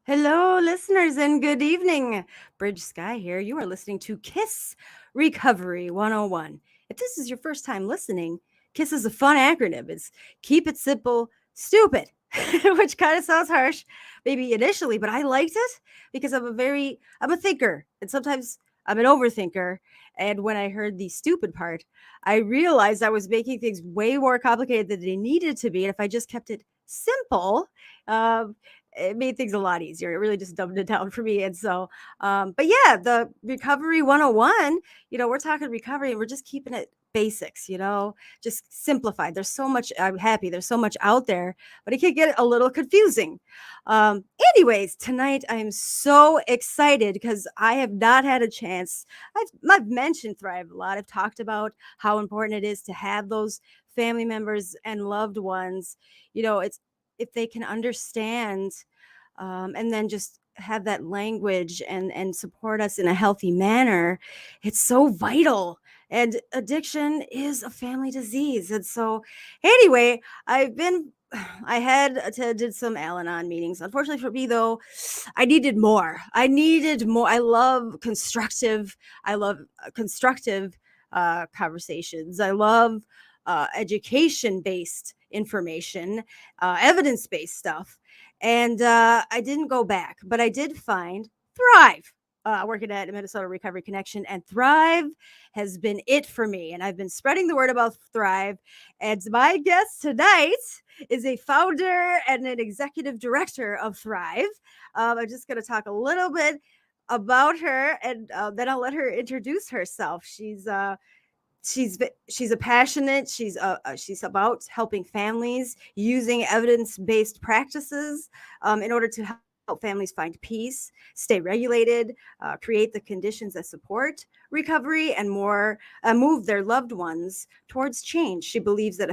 Hello, listeners, and good evening. Bridge Sky here. You are listening to KISS Recovery 101. If this is your first time listening, KISS is a fun acronym. It's keep it simple, stupid, which kind of sounds harsh, maybe initially, but I liked it because I'm a thinker, and sometimes I'm an overthinker. And when I heard the stupid part, I realized I was making things way more complicated than they needed to be. And if I just kept it simple, um, it made things a lot easier. It really just dumbed it down for me. And so, but yeah, the recovery 101, we're talking recovery and we're just keeping it basics, just simplified. There's so much, I'm happy. There's so much out there, but it can get a little confusing. Anyways, tonight I am so excited because I have not had a chance. I've mentioned Thrive a lot. I've talked about how important it is to have those family members and loved ones. It's if they can understand and then just have that language and support us in a healthy manner, it's so vital. And addiction is a family disease. And so anyway, I had attended some Al-Anon meetings. Unfortunately for me, though, I needed more. I love constructive conversations. I love education based information, evidence based stuff. And I didn't go back, but I did find Thrive. Working at Minnesota Recovery Connection, and Thrive has been it for me. And I've been spreading the word about Thrive. And my guest tonight is a founder and an executive director of Thrive. I'm just going to talk a little bit about her, and then I'll let her introduce herself. She's a passionate. She's about helping families using evidence-based practices in order to help families find peace, stay regulated, create the conditions that support recovery, and more move their loved ones towards change. She believes that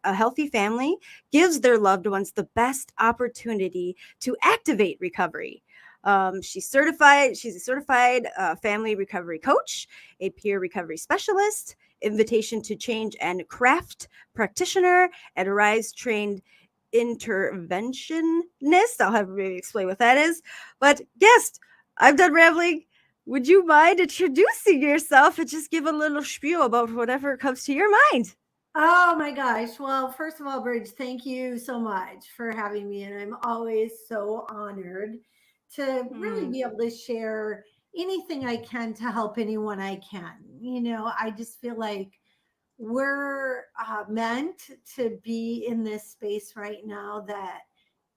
a healthy family gives their loved ones the best opportunity to activate recovery. She's a certified family recovery coach, a peer recovery specialist, invitation to change and craft practitioner, and Rise trained interventionist. I'll have Ruby explain what that is. But guest, I'm done rambling. Would you mind introducing yourself and just give a little spiel about whatever comes to your mind? Oh my gosh. Well, first of all, Bridge, thank you so much for having me. And I'm always so honored to really Hmm. be able to share anything I can to help anyone I can. I just feel like we're meant to be in this space right now that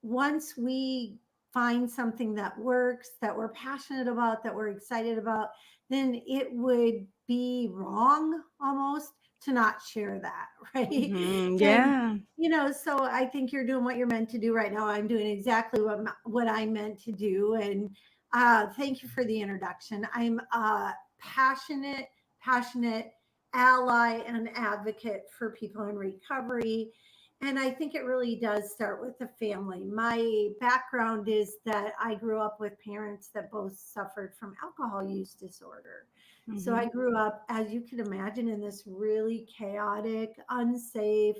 once we find something that works, that we're passionate about, that we're excited about, then it would be wrong almost to not share that, right? Hmm. And Yeah. so I think you're doing what you're meant to do right now. I'm doing exactly what I'm meant to do, and thank you for the introduction. I'm a passionate ally and advocate for people in recovery. And I think it really does start with the family. My background is that I grew up with parents that both suffered from alcohol use disorder. So I Hmm. grew up, as you can imagine, in this really chaotic, unsafe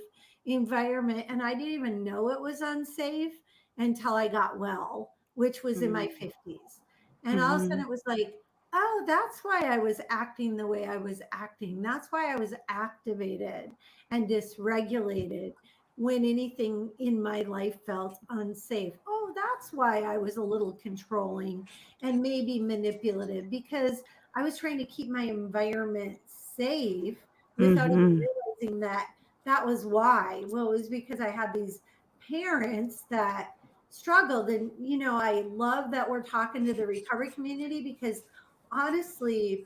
environment. And I didn't even know it was unsafe until I got well, which was in my 50s. And all of a sudden Hmm. it was like, oh, that's why I was acting the way I was acting. That's why I was activated and dysregulated when anything in my life felt unsafe. Oh, that's why I was a little controlling and maybe manipulative because I was trying to keep my environment safe without even Hmm. realizing that that was why. Well, it was because I had these parents that struggled. And, I love that we're talking to the recovery community because honestly,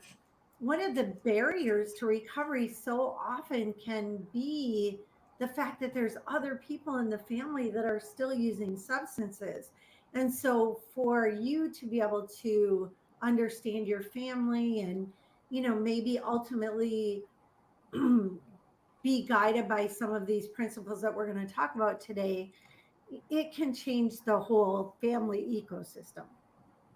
one of the barriers to recovery so often can be the fact that there's other people in the family that are still using substances. And so for you to be able to understand your family and, maybe ultimately be guided by some of these principles that we're going to talk about today, it can change the whole family ecosystem.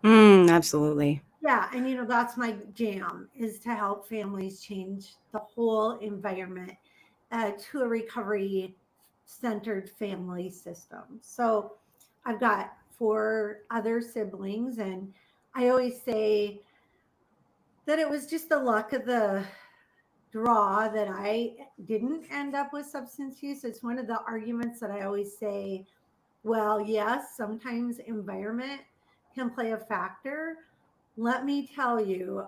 Absolutely. Yeah, and that's my jam is to help families change the whole environment to a recovery centered family system. So I've got 4 other siblings. And I always say that it was just the luck of the draw that I didn't end up with substance use. It's one of the arguments that I always say, well, yes, sometimes environment can play a factor. Let me tell you,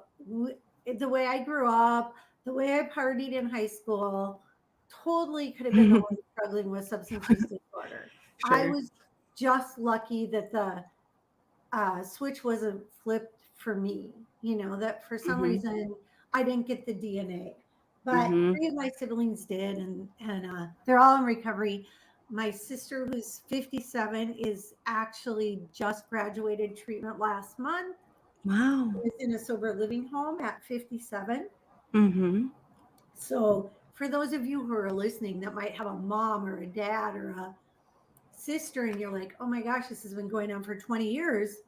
the way I grew up, the way I partied in high school, totally could have been the one struggling with substance use disorder. I Sure. was just lucky that the switch wasn't flipped for me, that for some Mhm. reason I didn't get the DNA. But Mhm. 3 of my siblings did, and they're all in recovery. My sister, who's 57, is actually just graduated treatment last month, Wow. is in a sober living home at 57. Mhm. So for those of you who are listening that might have a mom or a dad or a sister, and you're like, oh my gosh, this has been going on for 20 years,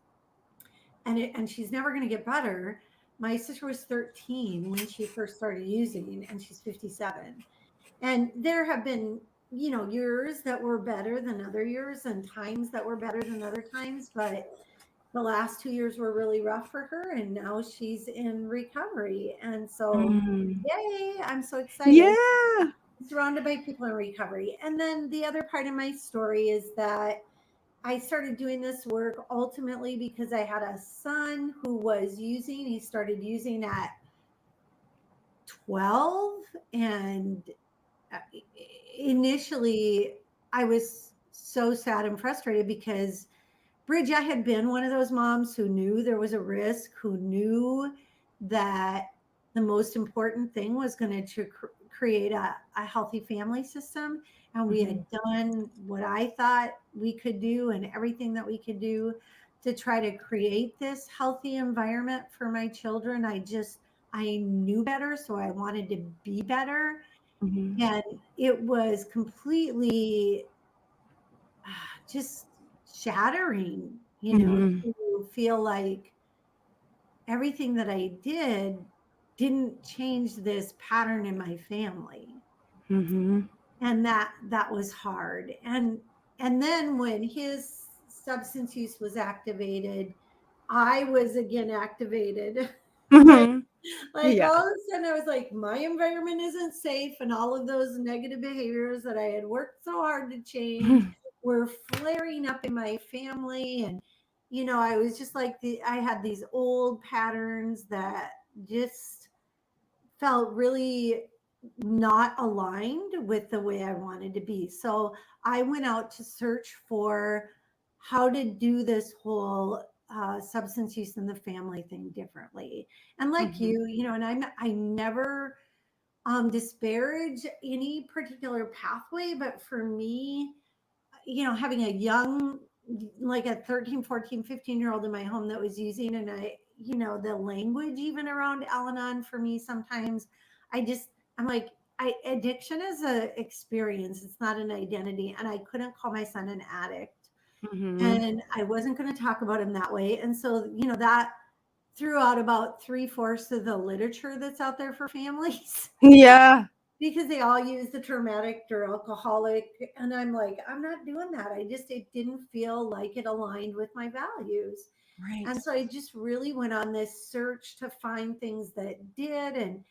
and she's never going to get better. My sister was 13 when she first started using, and she's 57. And there have been, years that were better than other years and times that were better than other times, but the last 2 years were really rough for her, and now she's in recovery. And so, Mm. yay, I'm so excited, Yeah. surrounded by people in recovery. And then the other part of my story is that I started doing this work ultimately because I had a son who was using. He started using at 12. And uh, initially, I was so sad and frustrated because Bridge, I had been one of those moms who knew there was a risk, who knew that the most important thing was going to create a healthy family system. And we Mhm. had done what I thought we could do and everything that we could do to try to create this healthy environment for my children. I knew better, so I wanted to be better. Mhm. And it was completely just shattering, Mhm. to feel like everything that I did didn't change this pattern in my family. Mhm. And that was hard. And then when his substance use was activated, I was again activated. Mhm. Like Yeah. all of a sudden, I was like, my environment isn't safe, and all of those negative behaviors that I had worked so hard to change were flaring up in my family. And I was just like I had these old patterns that just felt really not aligned with the way I wanted to be. So I went out to search for how to do this whole substance use in the family thing differently. And like Mhm. and I never disparage any particular pathway, but for me, having a young, like a 13, 14, 15-year old in my home that was using, and the language even around Al-Anon for me sometimes, I'm like, addiction is a experience. It's not an identity. And I couldn't call my son an addict. Mhm. And I wasn't going to talk about him that way. And so, that threw out about three-fourths of the literature that's out there for families. Yeah. Because they all use the term addict or alcoholic. And I'm like, I'm not doing that. It didn't feel like it aligned with my values. Right. And so I just really went on this search to find things that did. And,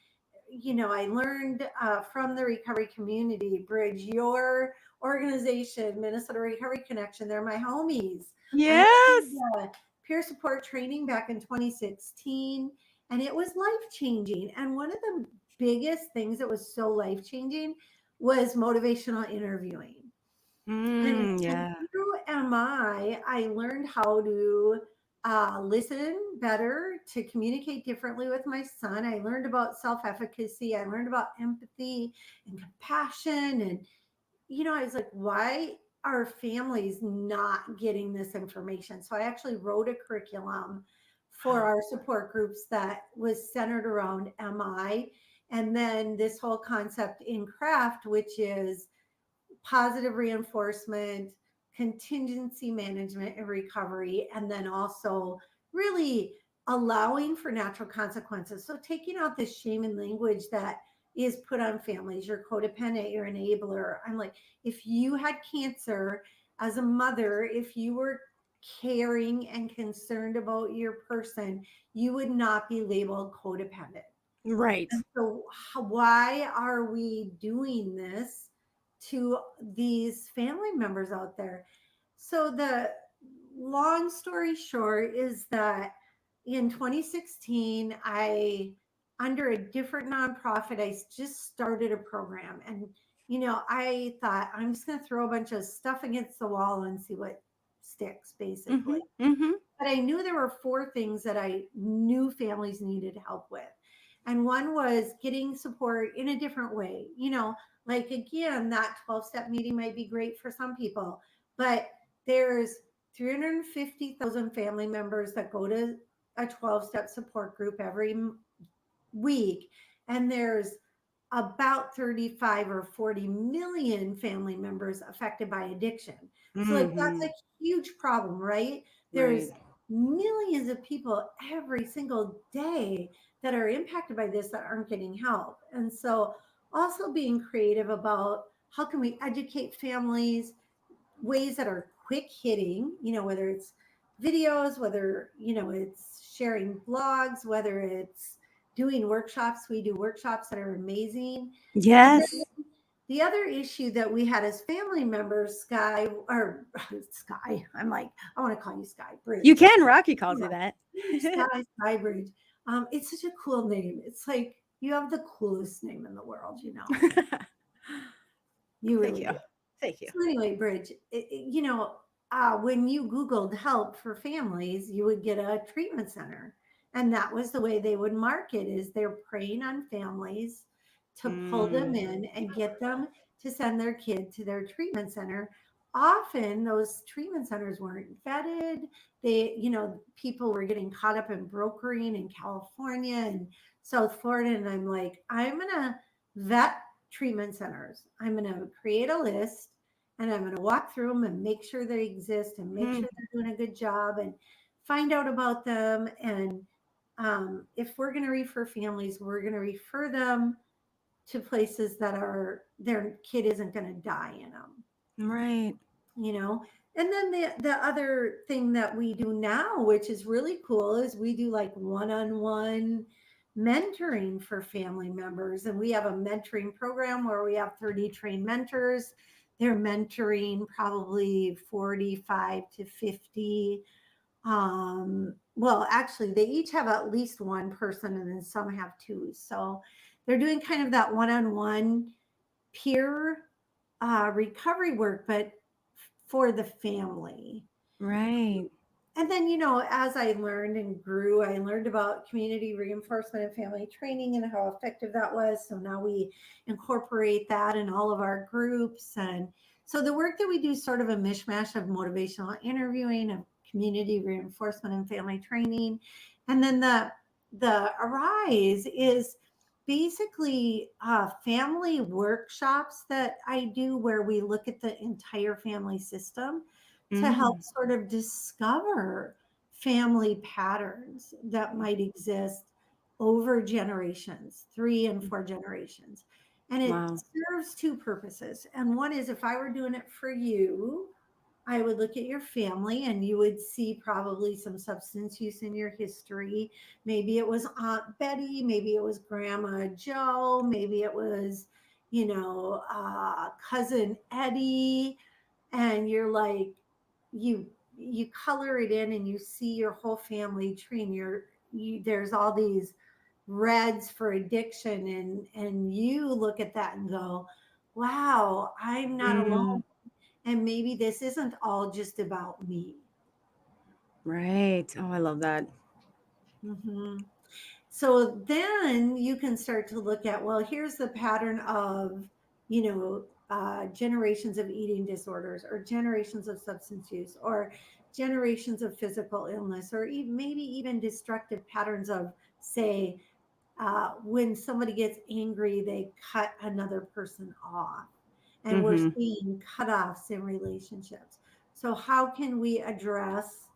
I learned from the recovery community, Bridge, your organization, Minnesota Recovery Connection, they're my homies. I Yes. learned peer support training back in 2016, and it was life changing. And one of the biggest things that was so life changing was motivational interviewing. And Yeah. through MI, I learned how to listen better, to communicate differently with my son. I learned about self efficacy. I learned about empathy and compassion. And, I was like, why are families not getting this information? So I actually wrote a curriculum for Wow. our support groups that was centered around MI. And then this whole concept in craft, which is positive reinforcement, contingency management and recovery, and then also really allowing for natural consequences. So taking out this shame and language that is put on families. You're codependent, you're enabler. I'm like, if you had cancer as a mother, if you were caring and concerned about your person, you would not be labeled codependent. Right. And so, why are we doing this to these family members out there? So, the long story short is that in 2016, under a different nonprofit, just started a program. And, I thought I'm just going to throw a bunch of stuff against the wall and see what sticks, basically. Mhm. Mhm. But I knew there were four things that I knew families needed help with. And one was getting support in a different way. Like again, that 12-step meeting might be great for some people, but there's 350,000 family members that go to a 12-step support group every week. And there's about 35 or 40 million family members affected by addiction. So, like, that's Mhm. a huge problem, right? Right. There's millions of people every single day that are impacted by this that aren't getting help. And so, also being creative about how can we educate families, ways that are quick hitting, whether it's videos, whether, it's sharing blogs, whether it's doing workshops. We do workshops that are amazing. And then Yes. the other issue that we had as family members, Sky, or Sky, I'm like, I want to call you Sky You Bridge. can. Rocky calls you Yeah, that. Sky Bridge. It's such a cool name. It's like you have the coolest name in the world. You Thank really you. do. Thank you. So anyway, Bridge, when you Googled help for families, you would get a treatment center. And that was the way they would market is they're preying on families to pull them Mm. in and get them to send their kid to their treatment center. Often those treatment centers weren't vetted. People were getting caught up in brokering in California and South Florida. And I'm like, I'm gonna vet treatment centers. I'm gonna create a list and I'm going to walk through them and make sure they exist and make Mhm. sure they're doing a good job and find out about them. And if we're going to refer families, we're going to refer them to places that are their kid isn't going to die in them, Right. you know. And then the other thing that we do now, which is really cool, is we do like one-on-one mentoring for family members. And we have a mentoring program where we have 30 trained mentors. They're mentoring probably 45 to 50. Well, actually, they each have at least one person, and then some have two. So they're doing kind of that one-on-one peer recovery work, but for the family. Right. And then, as I learned and grew, I learned about community reinforcement and family training and how effective that was. So now we incorporate that in all of our groups. And so the work that we do is sort of a mishmash of motivational interviewing, of community reinforcement and family training. And then the Arise is basically family workshops that I do where we look at the entire family system to help Mm. sort of discover family patterns that might exist over generations, 3 and 4 generations. And it Wow. serves two purposes. And one is if I were doing it for you, I would look at your family and you would see probably some substance use in your history. Maybe it was Aunt Betty, maybe it was Grandma Joe, maybe it was, cousin Eddie, and you're like you you color it in and you see your whole family tree and there's all these reds for addiction, and you look at that and go, wow, I'm not Mm. alone, and maybe this isn't all just about me. Right. Oh, I love that. hmm So then you can start to look at, well, here's the pattern of, generations of eating disorders or generations of substance use or generations of physical illness or maybe even destructive patterns of, say, when somebody gets angry, they cut another person off. And we're Mhm. seeing cutoffs in relationships. So, how can we address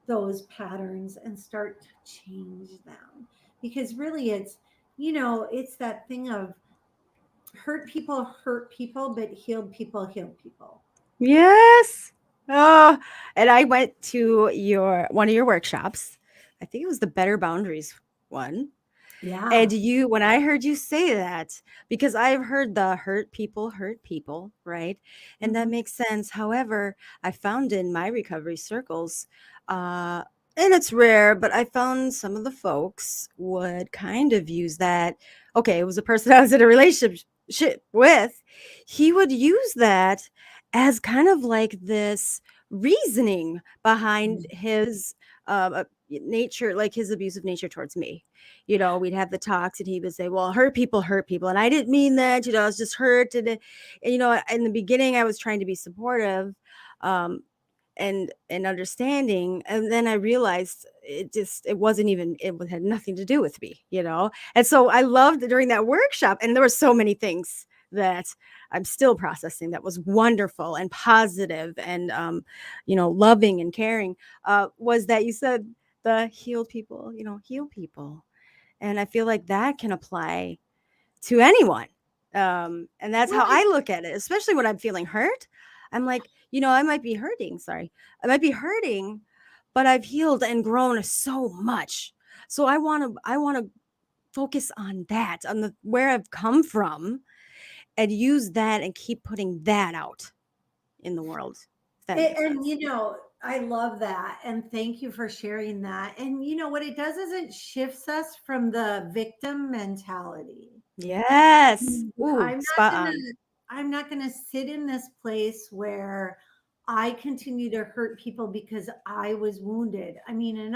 those patterns and start to change them? Because really, it's that thing of hurt people, but healed people heal people. Yes. Oh, and I went to your one of your workshops. I think it was the Better Boundaries one. And Yeah. you when I heard you say that, because I've heard the hurt people, right? And that Mhm. makes sense. However, I found in my recovery circles, uh, and it's rare, but I found some of the folks would kind of use that. Okay, it was a person I was in a relationship with. He would use that as kind of like this reasoning behind his nature, like his abusive nature towards me. We'd have the talks and he would say, well, hurt people. And I didn't mean that, I was just hurt. In the beginning, I was trying to be supportive, um, and understanding. And then I realized it wasn't even, had nothing to do with me. And so I loved during that workshop. And there were so many things that I'm still processing that was wonderful and positive and, loving and caring, was that you said the heal people, and I feel like that can apply to anyone. And that's Well, how I look at it, especially when I'm feeling hurt. I'm like, I might be hurting. Sorry. I might be hurting, but I've healed and grown so much. So I want to focus on that, on the where I've come from, and use that and keep putting that out in the world. If that makes and sense. I love that, and thank you for sharing that. And what it does is it shifts us from the victim mentality. Yes. Ooh, I'm not spot gonna on. I'm not gonna sit in this place where I continue to hurt people because I was wounded. I mean, and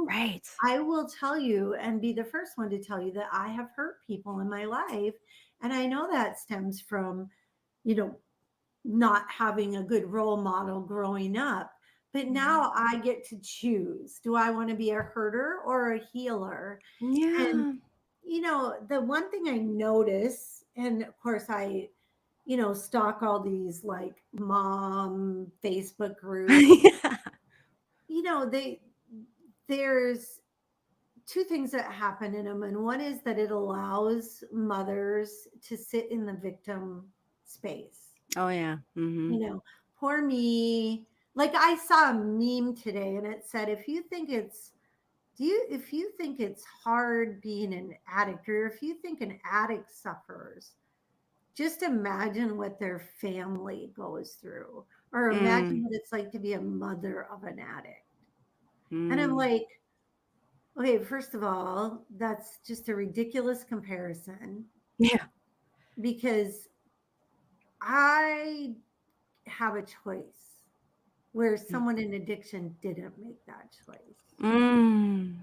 Right. I will tell you and be the first one to tell you that I have hurt people in my life. And I know that stems from, you know, not having a good role model growing up. But Mhm. now I get to choose. Do I want to be a herder or a healer? And Yeah. the one thing I notice, and of course I, stalk all these like mom Facebook groups. Yeah. They there's two things that happen in them, and one is that it allows mothers to sit in the victim space. Oh, yeah. You Mhm. know, poor me. Like I saw a meme today, and it said, if you think it's hard being an addict, or if you think an addict suffers, just imagine what their family goes through, or imagine Mm, what it's like to be a mother of an addict. And I'm mm. like, okay, first of all, that's just a ridiculous comparison Yeah. because I have a choice where Mm. someone in addiction didn't make that choice. Mm.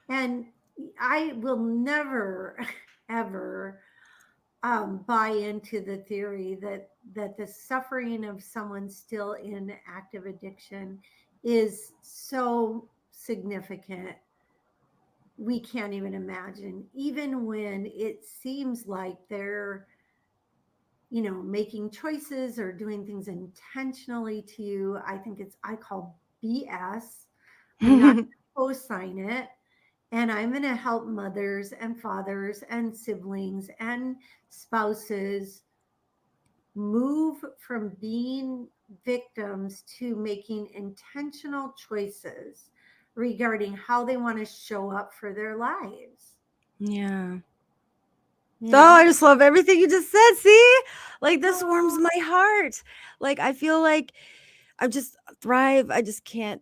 And I will never, ever buy into the theory that the suffering of someone still in active addiction is so significant we can't even imagine, even when it seems like they're making choices or doing things intentionally to you. I call BS. I'm not going to co-sign it. And I'm going to help mothers and fathers and siblings and spouses move from being victims to making intentional choices regarding how they want to show up for their lives. Yeah. You Oh, I know? just love everything you just said. See? Like, this warms Oh, my heart. Like, I feel like I just thrive. I just can't.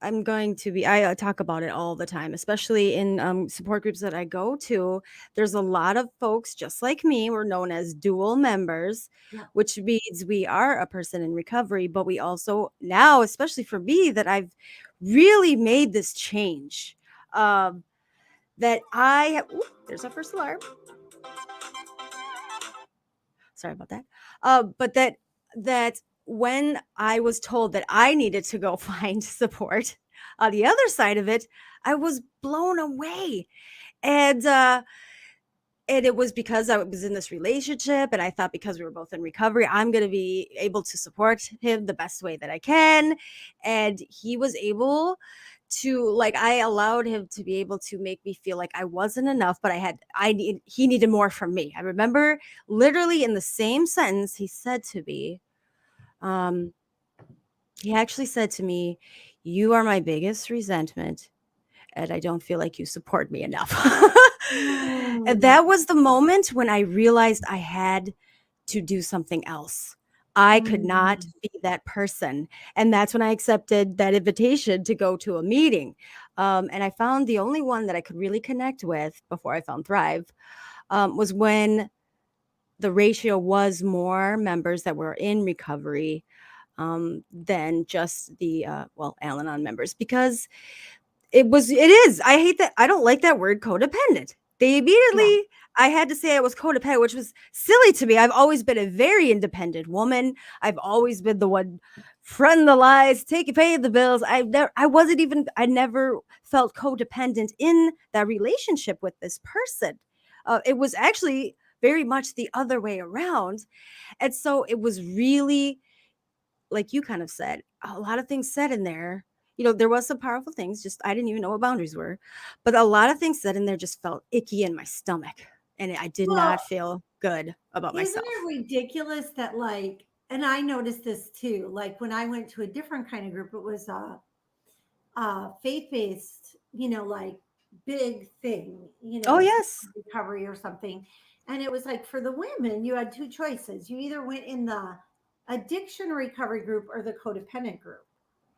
I'm going to be. I talk about it all the time, especially in support groups that I go to. There's a lot of folks just like me. We're known as dual members, yeah. which means we are a person in recovery, but we also now, especially for me, that I've really made this change. Um, that I. Ooh, there's our first alarm. Sorry about that. But that when I was told that I needed to go find support on the other side of it, I was blown away. And and it was because I was in this relationship, and I thought because we were both in recovery, I'm going to be able to support him the best way that I can. And he was able to, like, I allowed him to be able to make me feel like I wasn't enough, but he needed more from me. I remember literally in the same sentence he said to me, He actually said to me, "You are my biggest resentment, and I don't feel like you support me enough." And Mm, that was the moment when I realized I had to do something else. I could not mm. be that person. And that's when I accepted that invitation to go to a meeting. And I found the only one that I could really connect with before I found Thrive was when the ratio was more members that were in recovery than just the, Al Anon members, because it is. I hate that. I don't like that word codependent. They Yeah. immediately, I had to say I was codependent, which was silly to me. I've always been a very independent woman. I've always been the one fronting the lies, paying the bills. I never felt codependent in that relationship with this person. It was actually very much the other way around. And so it was really, like you kind of said, a lot of things said in there. There was some powerful things, just I didn't even know what boundaries were. But a lot of things said in there just felt icky in my stomach. And I did not Well, feel good about isn't myself. it ridiculous that like, and I noticed this too, like when I went to a different kind of group, it was faith-based, like big thing, Oh, yes. recovery or something. And it was like for the women, you had two choices. You either went in the addiction recovery group or the codependent group.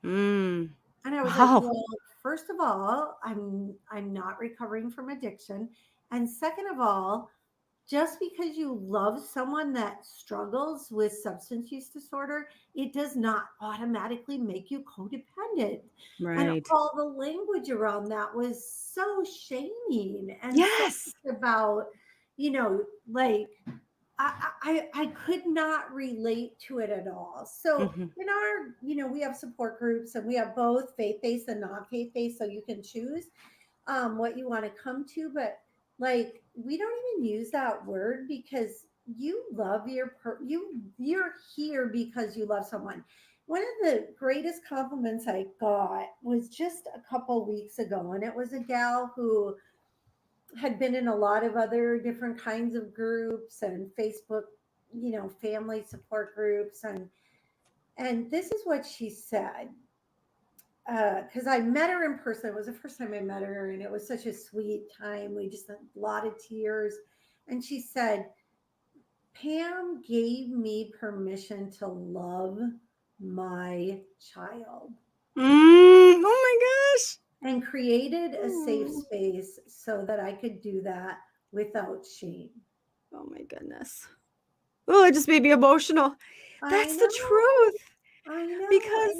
Mm. And I was like, Wow. well, first of all, I'm not recovering from addiction. And second of all, just because you love someone that struggles with substance use disorder, it does not automatically make you codependent. And Right. all the language around that was so shaming and so Yes. much about, like I could not relate to it at all. So Hmm. in our, we have support groups and we have both faith-based and non-faith-based, so you can choose what you want to come to, but like we don't even use that word because you love you're here because you love someone. One of the greatest compliments I got was just a couple weeks ago, and it was a gal who had been in a lot of other different kinds of groups and Facebook, family support groups, and this is what she said, because I met her in person. It was the first time I met her, and it was such a sweet time. We just had a lot of tears. And she said, Pam gave me permission to love my child Mm. Oh my gosh. and created a safe Mm. space so that I could do that without shame. Oh my goodness. Oh, it just made me emotional. I That's the know, truth. I know. And Because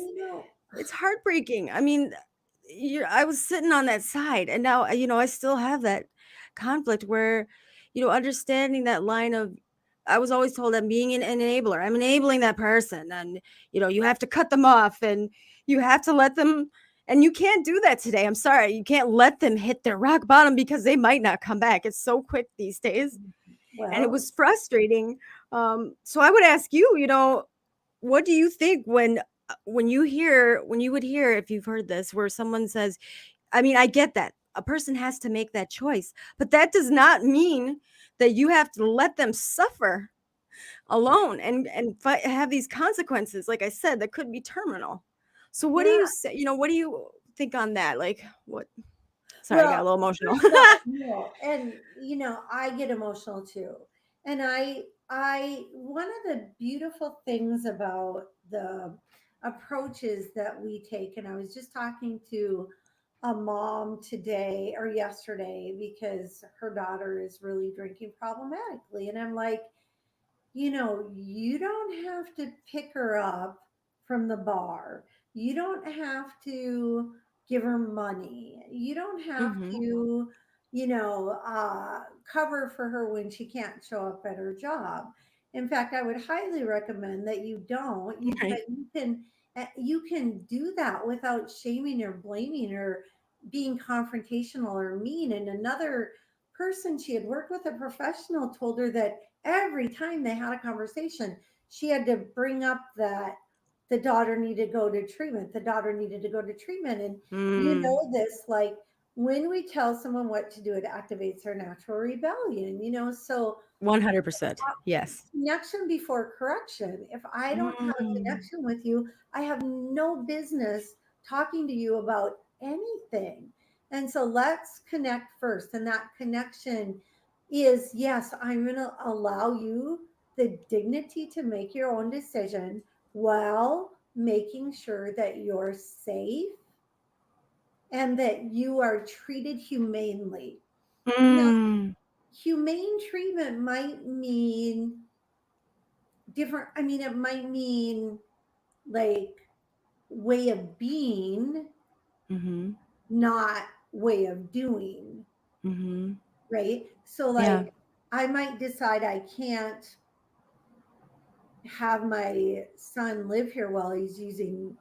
it's heartbreaking. I mean, I was sitting on that side, and now, I still have that conflict where, understanding that line of, I was always told I'm being an enabler. I'm enabling that person, and you have to cut them off, and you have to let them. And you can't do that today. I'm sorry. You can't let them hit their rock bottom because they might not come back. It's so quick these days. And it well, was frustrating. So I would ask you, what do you think when you would hear, if you've heard this, where someone says, I mean, I get that a person has to make that choice, but that does not mean that you have to let them suffer alone and have these consequences, like I said, that could be terminal. So what do yeah. you say, what do you think on that? Like, what? Sorry, I got Well, a little emotional. first of all, no, and I get emotional too. And I one of the beautiful things about the approaches that we take, and I was just talking to a mom today or yesterday because her daughter is really drinking problematically. And I'm like, you don't have to pick her up from the bar. You don't have to give her money. You don't have Hmm. to, cover for her when she can't show up at her job. In fact, I would highly recommend that you don't. But Right. you can do that without shaming or blaming or being confrontational or mean. And another person she had worked with, a professional, told her that every time they had a conversation, she had to bring up that the daughter needed to go to treatment. The daughter needed to go to treatment. And Mm. this, like, when we tell someone what to do, it activates their natural rebellion, so 100%. Yes. connection before correction. If I don't have a Mm. connection with you, I have no business talking to you about anything. And so let's connect first. And that connection is, yes, I'm going to allow you the dignity to make your own decision while making sure that you're safe and that you are treated humanely. Now, Mm. humane treatment might mean different. I mean, it might mean like way of being, Mhm. not way of doing, Mhm. right? So, Yeah. like, I might decide I can't have my son live here while he's using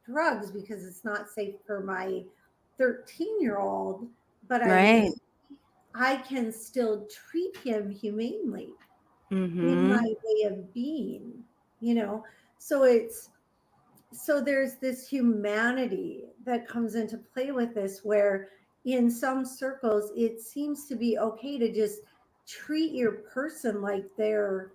drugs because it's not safe for my 13-year-old, but Right. I can still treat him humanely in my Mhm. way of being, you know? So it's, so there's this humanity that comes into play with this, where in some circles it seems to be okay to just treat your person like they're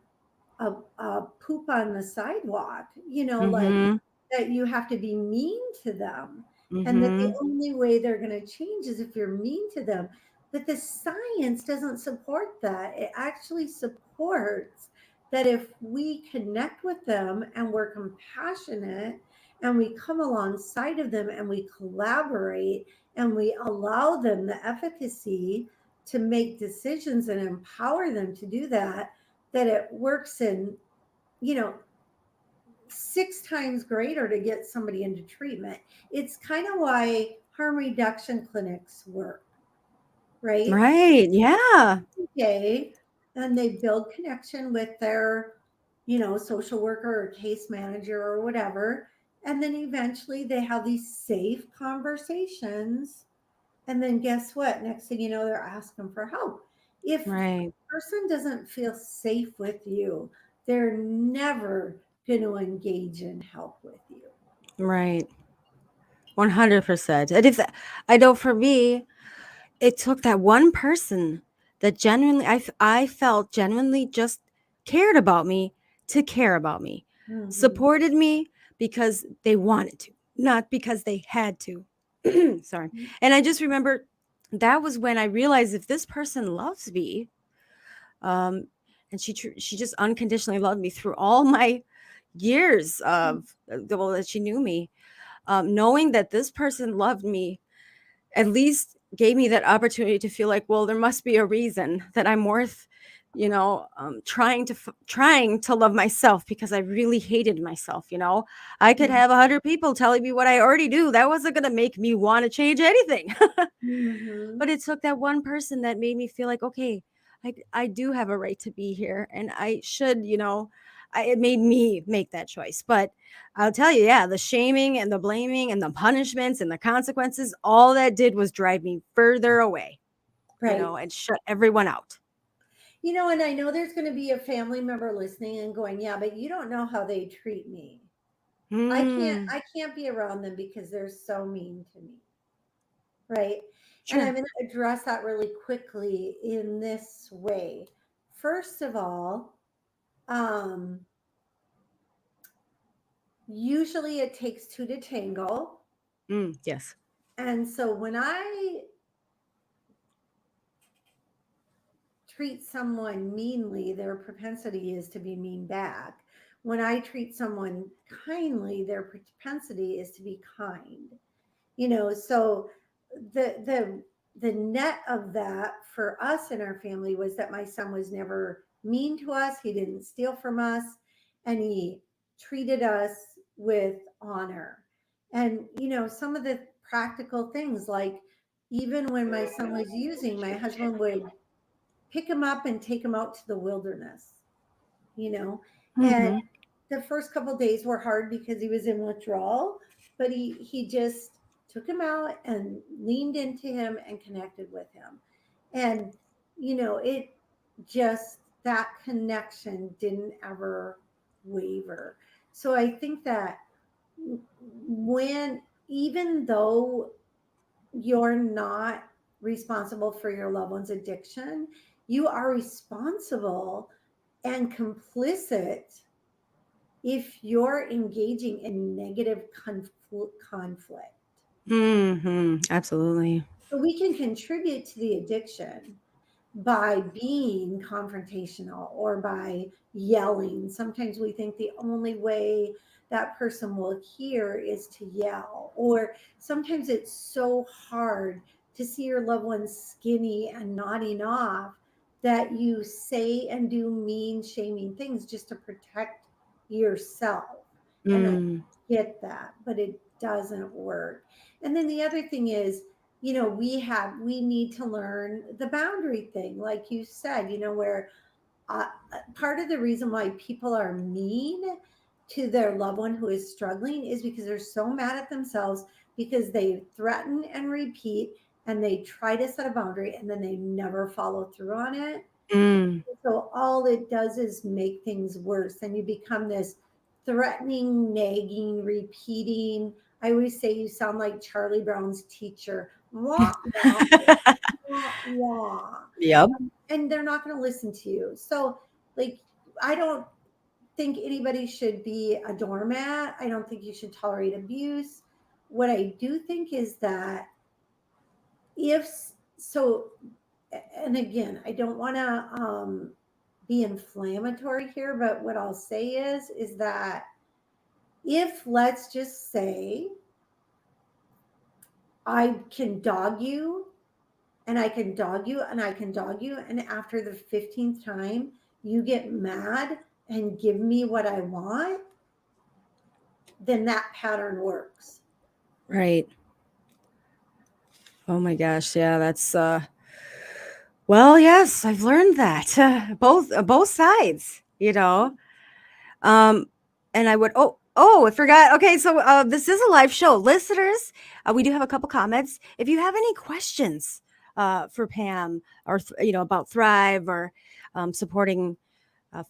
a poop on the sidewalk, like Mhm. that you have to be mean to them, and that the Mhm. only way they're going to change is if you're mean to them. But the science doesn't support that. It actually supports that if we connect with them and we're compassionate and we come alongside of them and we collaborate and we allow them the efficacy to make decisions and empower them to do that, that it works in, you know, 6 times greater to get somebody into treatment. It's kind of why harm reduction clinics work, right? Right. Yeah. Okay. And they build connection with their, social worker or case manager or whatever. And then eventually they have these safe conversations. And then guess what? Next thing you know, they're asking for help. If Right. a person doesn't feel safe with you, they're never going to engage in help with you. Right. 100%. And if I know for me, it took that one person that genuinely I felt genuinely just cared about me to care about me. Hmm. Supported me because they wanted to, not because they had to. Sorry. And I just remember that was when I realized if this person loves me, um, and she just unconditionally loved me through all my years of well that she knew me, knowing that this person loved me at least gave me that opportunity to feel like, well, there must be a reason that I'm worth, trying to love myself because I really hated myself. I could have 100 people telling me what I already do. That wasn't going to make me want to change anything. Hmm. But it took that one person that made me feel like, okay, I do have a right to be here and I should, it made me make that choice. But I'll tell you, yeah, the shaming and the blaming and the punishments and the consequences, all that did was drive me further away, Right. and shut everyone out. And I know there's going to be a family member listening and going, yeah, but you don't know how they treat me. I can't, Hmm. I can't be around them because they're so mean to me. Right. And I'm Sure. going to address that really quickly in this way. First of all, um, usually it takes two to tango. Yes. And so when I treat someone meanly, their propensity is to be mean back. When I treat someone kindly, their propensity is to be kind. So the the net of that for us in our family was that my son was never mean to us. He didn't steal from us, and he treated us with honor. And some of the practical things, like even when my son was using, my husband would pick him up and take him out to the wilderness, you know. And Hmm. the first couple days were hard because he was in withdrawal, but he just took him out and leaned into him and connected with him. And it just, that connection didn't ever waver. So I think that when, even though you're not responsible for your loved one's addiction. You are responsible and complicit if you're engaging in negative conflict. Absolutely. So we can contribute to the addiction by being confrontational or by yelling. Sometimes we think the only way that person will hear is to yell. Or sometimes it's so hard to see your loved one skinny and nodding off that you say and do mean, shaming things just to protect yourself. And I Mm. get that, but it doesn't work. And then the other thing is, we need to learn the boundary thing, like you said, where part of the reason why people are mean to their loved one who is struggling is because they're so mad at themselves because they threaten and repeat and they try to set a boundary and then they never follow through on it. Mm. So all it does is make things worse. And you become this threatening, nagging, repeating. I always say you sound like Charlie Brown's teacher. Wah, wah, wah, wah. Yep. And they're not going to listen to you. So, like, I don't think anybody should be a doormat. I don't think you should tolerate abuse. What I do think is that if so, and again, I don't want to be inflammatory here, but what I'll say is that if, let's just say, I can dog you and I can dog you and I can dog you, and after the 15th time you get mad and give me what I want, then that pattern works. Right. Oh my gosh. Yeah, that's well, yes, I've learned that. Both sides, you know. Um, and I would I forgot. Okay, so this is a live show. Listeners, we do have a couple comments. If you have any questions for Pam or about Thrive or supporting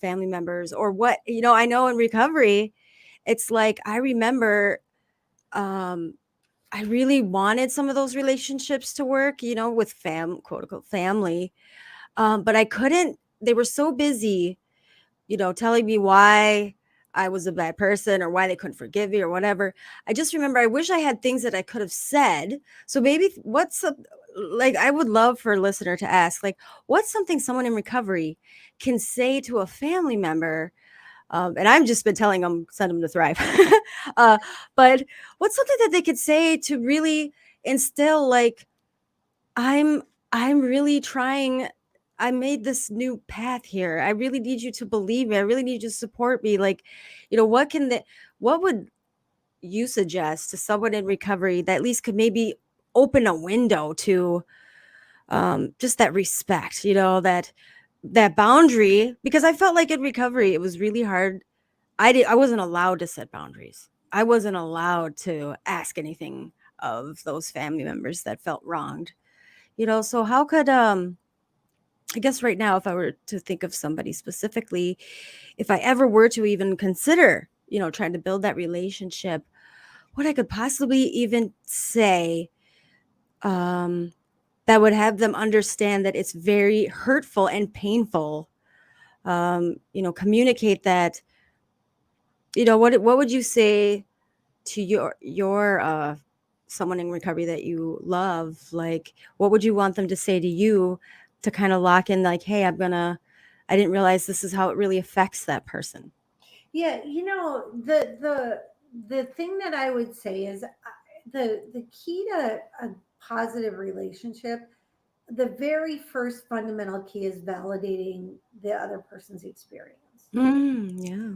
family members or what, I know in recovery, it's like I remember um I really wanted some of those relationships to work, with quote unquote family. But I couldn't, they were so busy, telling me why I was a bad person or why they couldn't forgive me or whatever. I just remember I wish I had things that I could have said. So maybe like I would love for a listener to ask, like, what's something someone in recovery can say to a family member? And I've just been telling them, send them to Thrive. uh, but what's something that they could say to really instill, like, I'm I'm really trying. I made this new path here. I really need you to believe me. I really need you to support me. Like, what would you suggest to someone in recovery that at least could maybe open a window to just that respect, that boundary? Because I felt like in recovery, it was really hard. I wasn't allowed to set boundaries. I wasn't allowed to ask anything of those family members that felt wronged. So how could I guess right now, if I were to think of somebody specifically, if I ever were to even consider, trying to build that relationship, what I could possibly even say um, that would have them understand that it's very hurtful and painful. Communicate that. What would you say to your someone in recovery that you love? Like, what would you want them to say to you to kind of lock in, like, hey, I didn't realize this is how it really affects that person. Yeah, the thing that I would say is the key to a positive relationship, the very first fundamental key is validating the other person's experience, Yeah.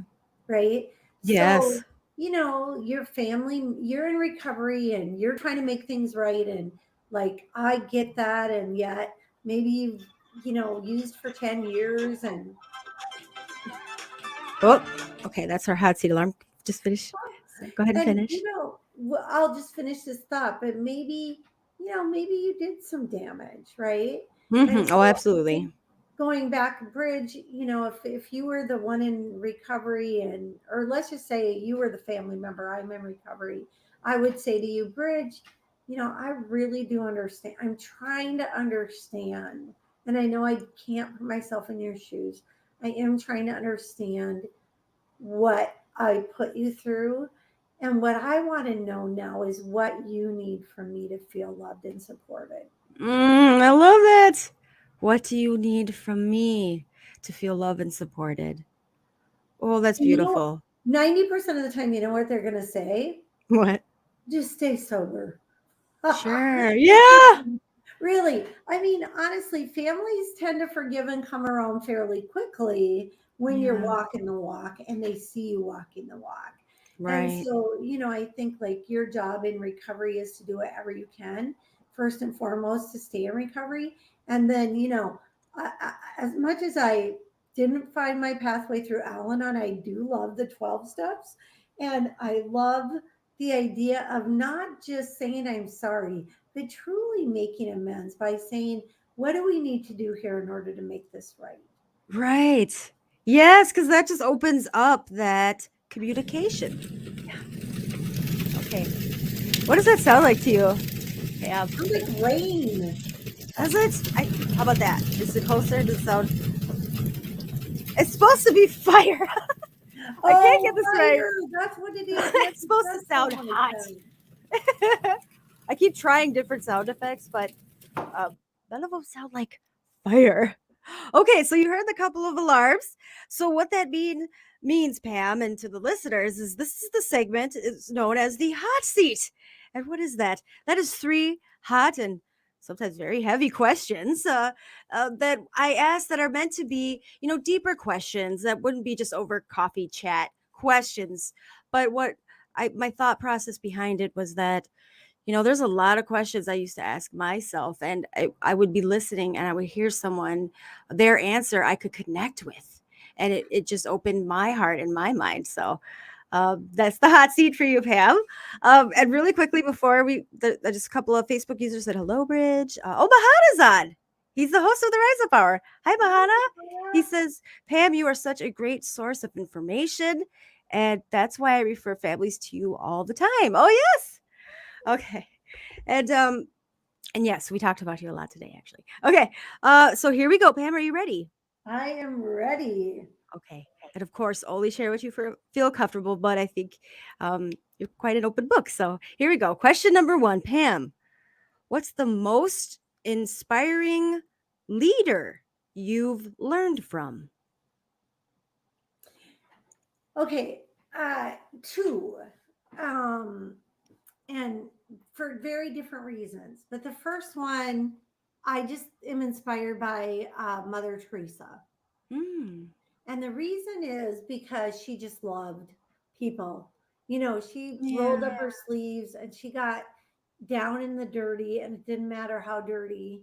right? So, Yes. your family, you're in recovery and you're trying to make things right. And like, I get that. And yet, maybe you've, used for 10 years and Oh, okay. That's our hot seat alarm. Just finish. Go ahead and And finish. I'll just finish this thought, but maybe you did some damage, right? And Oh, so I absolutely. think going back a bridge, if you were the one in recovery or let's just say you were the family member, I'm in recovery, I would say to you, Bridge, I really do understand. I'm trying to understand. And I know I can't put myself in your shoes. I am trying to understand what I put you through. And what I want to know now is what you need from me to feel loved and supported. I love that. What do you need from me to feel loved and supported? Oh, that's And 90% of the time, you know what they're going to say? what? Just stay sober. Sure. Yeah. Really, I mean, honestly, families tend to forgive and come around fairly quickly when you're Yeah. walking the walk and they see you walking the walk. And Right. so, I think like your job in recovery is to do whatever you can, first and foremost, to stay in recovery. And then, as much as I didn't find my pathway through Al Anon, I do love the 12 steps. And I love the idea of not just saying I'm sorry, but truly making amends by saying, what do we need to do here in order to make this right? Right. Yes, because that just opens up that communication. Okay. What does that sound like to you? Yeah. Sounds like rain. Does it? How about that? Is it closer? Does it sound? It's supposed to be fire. I can't Oh, get this right. fire. That's what it is. Yes, It's it supposed to does sound sound like hot. that. I keep trying different sound effects, but uh, none of them sound like fire. Okay, so you heard the couple of alarms. So what that means, Pam, and to the listeners, is this is the segment is known as the hot seat. And what is that? That is three hot and sometimes very heavy questions that I ask that are meant to be, deeper questions that wouldn't be just over coffee chat questions. But what my thought process behind it was that there's a lot of questions I used to ask myself, and I would be listening and I would hear someone, their answer I could connect with. And it just opened my heart and my mind. So that's the hot seat for you, Pam. And really quickly before just a couple of Facebook users said, hello, Bridge. Oh, Mahana's on. He's the host of the Rise Up Hour. Hi, Mahana. He says, Pam, you are such a great source of information. And that's why I refer families to you all the time. Oh, yes. Okay. And yes, we talked about you a lot today, actually. Okay. So here we go. Pam, are you ready? I am ready. Okay. And of course, only share what you feel comfortable, but I think you're quite an open book. So here we go. Question number one, Pam. What's the most inspiring leader you've learned from? Okay, two. Um, and for very different reasons. But the first one, I just am inspired by Mother Teresa. Mm, And the reason is because she just loved people. She rolled yeah. up her sleeves and she got down in the dirty, and it didn't matter how dirty,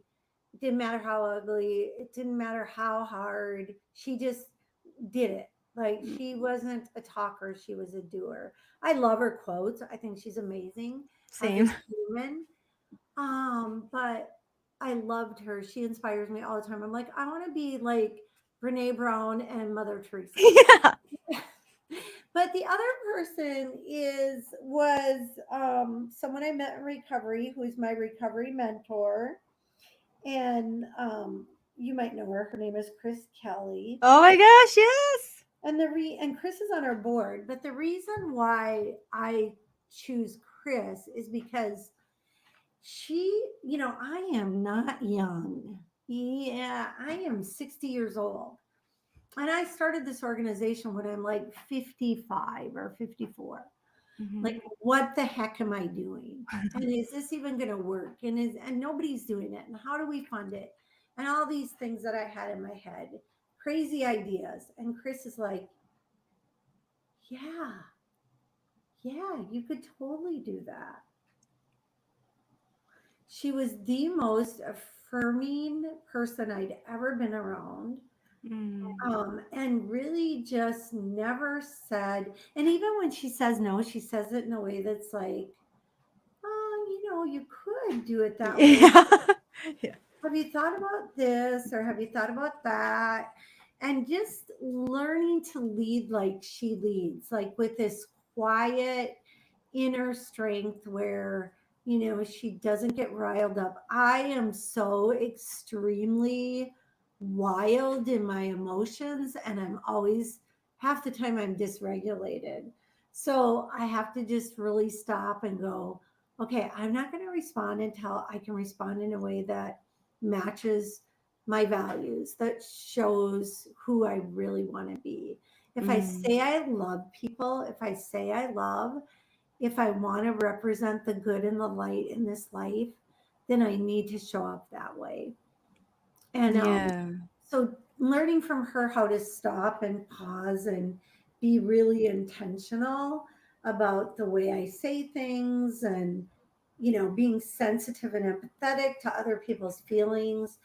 it didn't matter how ugly, it didn't matter how hard. She just did it. Like Mm, she wasn't a talker, she was a doer. I love her quotes. I think she's amazing as a same. human. But I loved her. She inspires me all the time. I'm like, I want to be like Brene Brown and Mother Teresa. Yeah. But the other person was someone I met in recovery, who's my recovery mentor, and you might know her. Her name is Chris Kelly, Oh my gosh, yes. and Chris is on our board. But the reason why I choose Chris is because I am not young. Yeah, I am 60 years old. And I started this organization when I'm like 55 or 54. Mhm. Like, what the heck am I doing? And is this even going to work? And nobody's doing it. And how do we fund it? And all these things that I had in my head, crazy ideas. And Chris is like, yeah, yeah, you could totally do that. She was the most affirming person I'd ever been around. Mm. And really just never said, and even when she says no, she says it in a way that's like, oh, you could do it that way. Yeah. Yeah. Have you thought about this or have you thought about that? And just learning to lead like she leads, like with this quiet inner strength where She doesn't get riled up. I am so extremely wild in my emotions, and I'm always, half the time, I'm dysregulated. So I have to just really stop and go, okay, I'm not going to respond until I can respond in a way that matches my values, that shows who I really want to be. If I Mm. say I love people, if I say I love, if I want to represent the good and the light in this life, then I need to show up that way. And Yeah. so learning from her how to stop and pause and be really intentional about the way I say things, and being sensitive and empathetic to other people's feelings.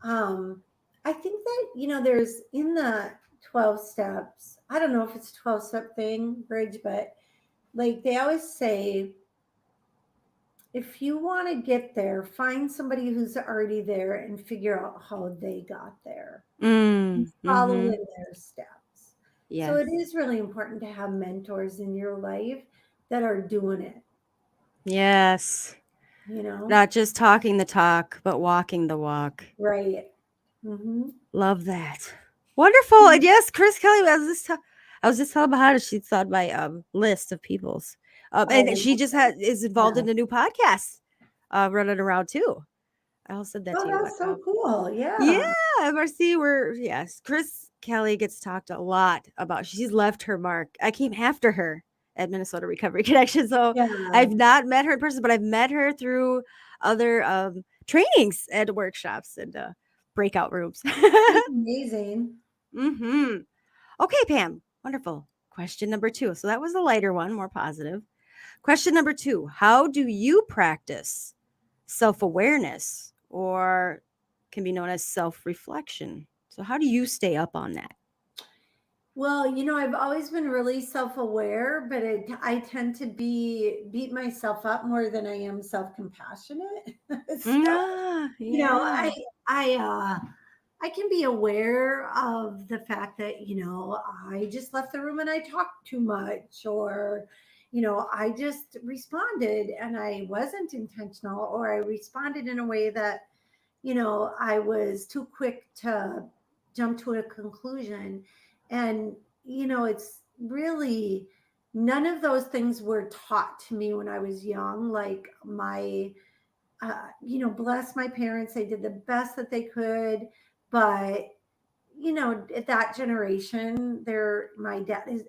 um I think that there's, in the 12 steps, I don't know if it's a 12-step thing, Bridge, but like they always say, if you want to get there, find somebody who's already there and figure out how they got there and Mm. follow Mm-hmm. in their steps. So it Yes. is really important to have mentors in your life that are doing it, Yes. you know? Not just talking the talk, but walking the walk. Right. Mm-hmm. Love that. Wonderful. And yes, Chris Kelly, I was just telling Bahada she's on my list of people's. Oh, And she just is involved yeah. in a new podcast running around too. I'll send that Oh, to you. that's so cool. Yeah, Yeah. MRC, we're, yes, Chris Kelly gets talked a lot about. She's left her mark. I came after her at Minnesota Recovery Connection. So Yeah. I've not met her in person, but I've met her through other trainings and workshops and breakout rooms. She's amazing. Mm-hmm. Okay, Pam. Wonderful. Question number 2. So that was a lighter one, more positive. Question number 2. How do you practice self awareness, or can be known as self reflection? So, how do you stay up on that? Well, I've always been really self-aware, but I tend to beat myself up more than I am self-compassionate. So, Ah, you know, yeah. I I I can be aware of the fact that, I just left the room and I talked too much, or, I just responded and I wasn't intentional, or I responded in a way that, I was too quick to jump to a conclusion. And, it's really, none of those things were taught to me when I was young. Like bless my parents, they did the best that they could. But, at that generation, my dad is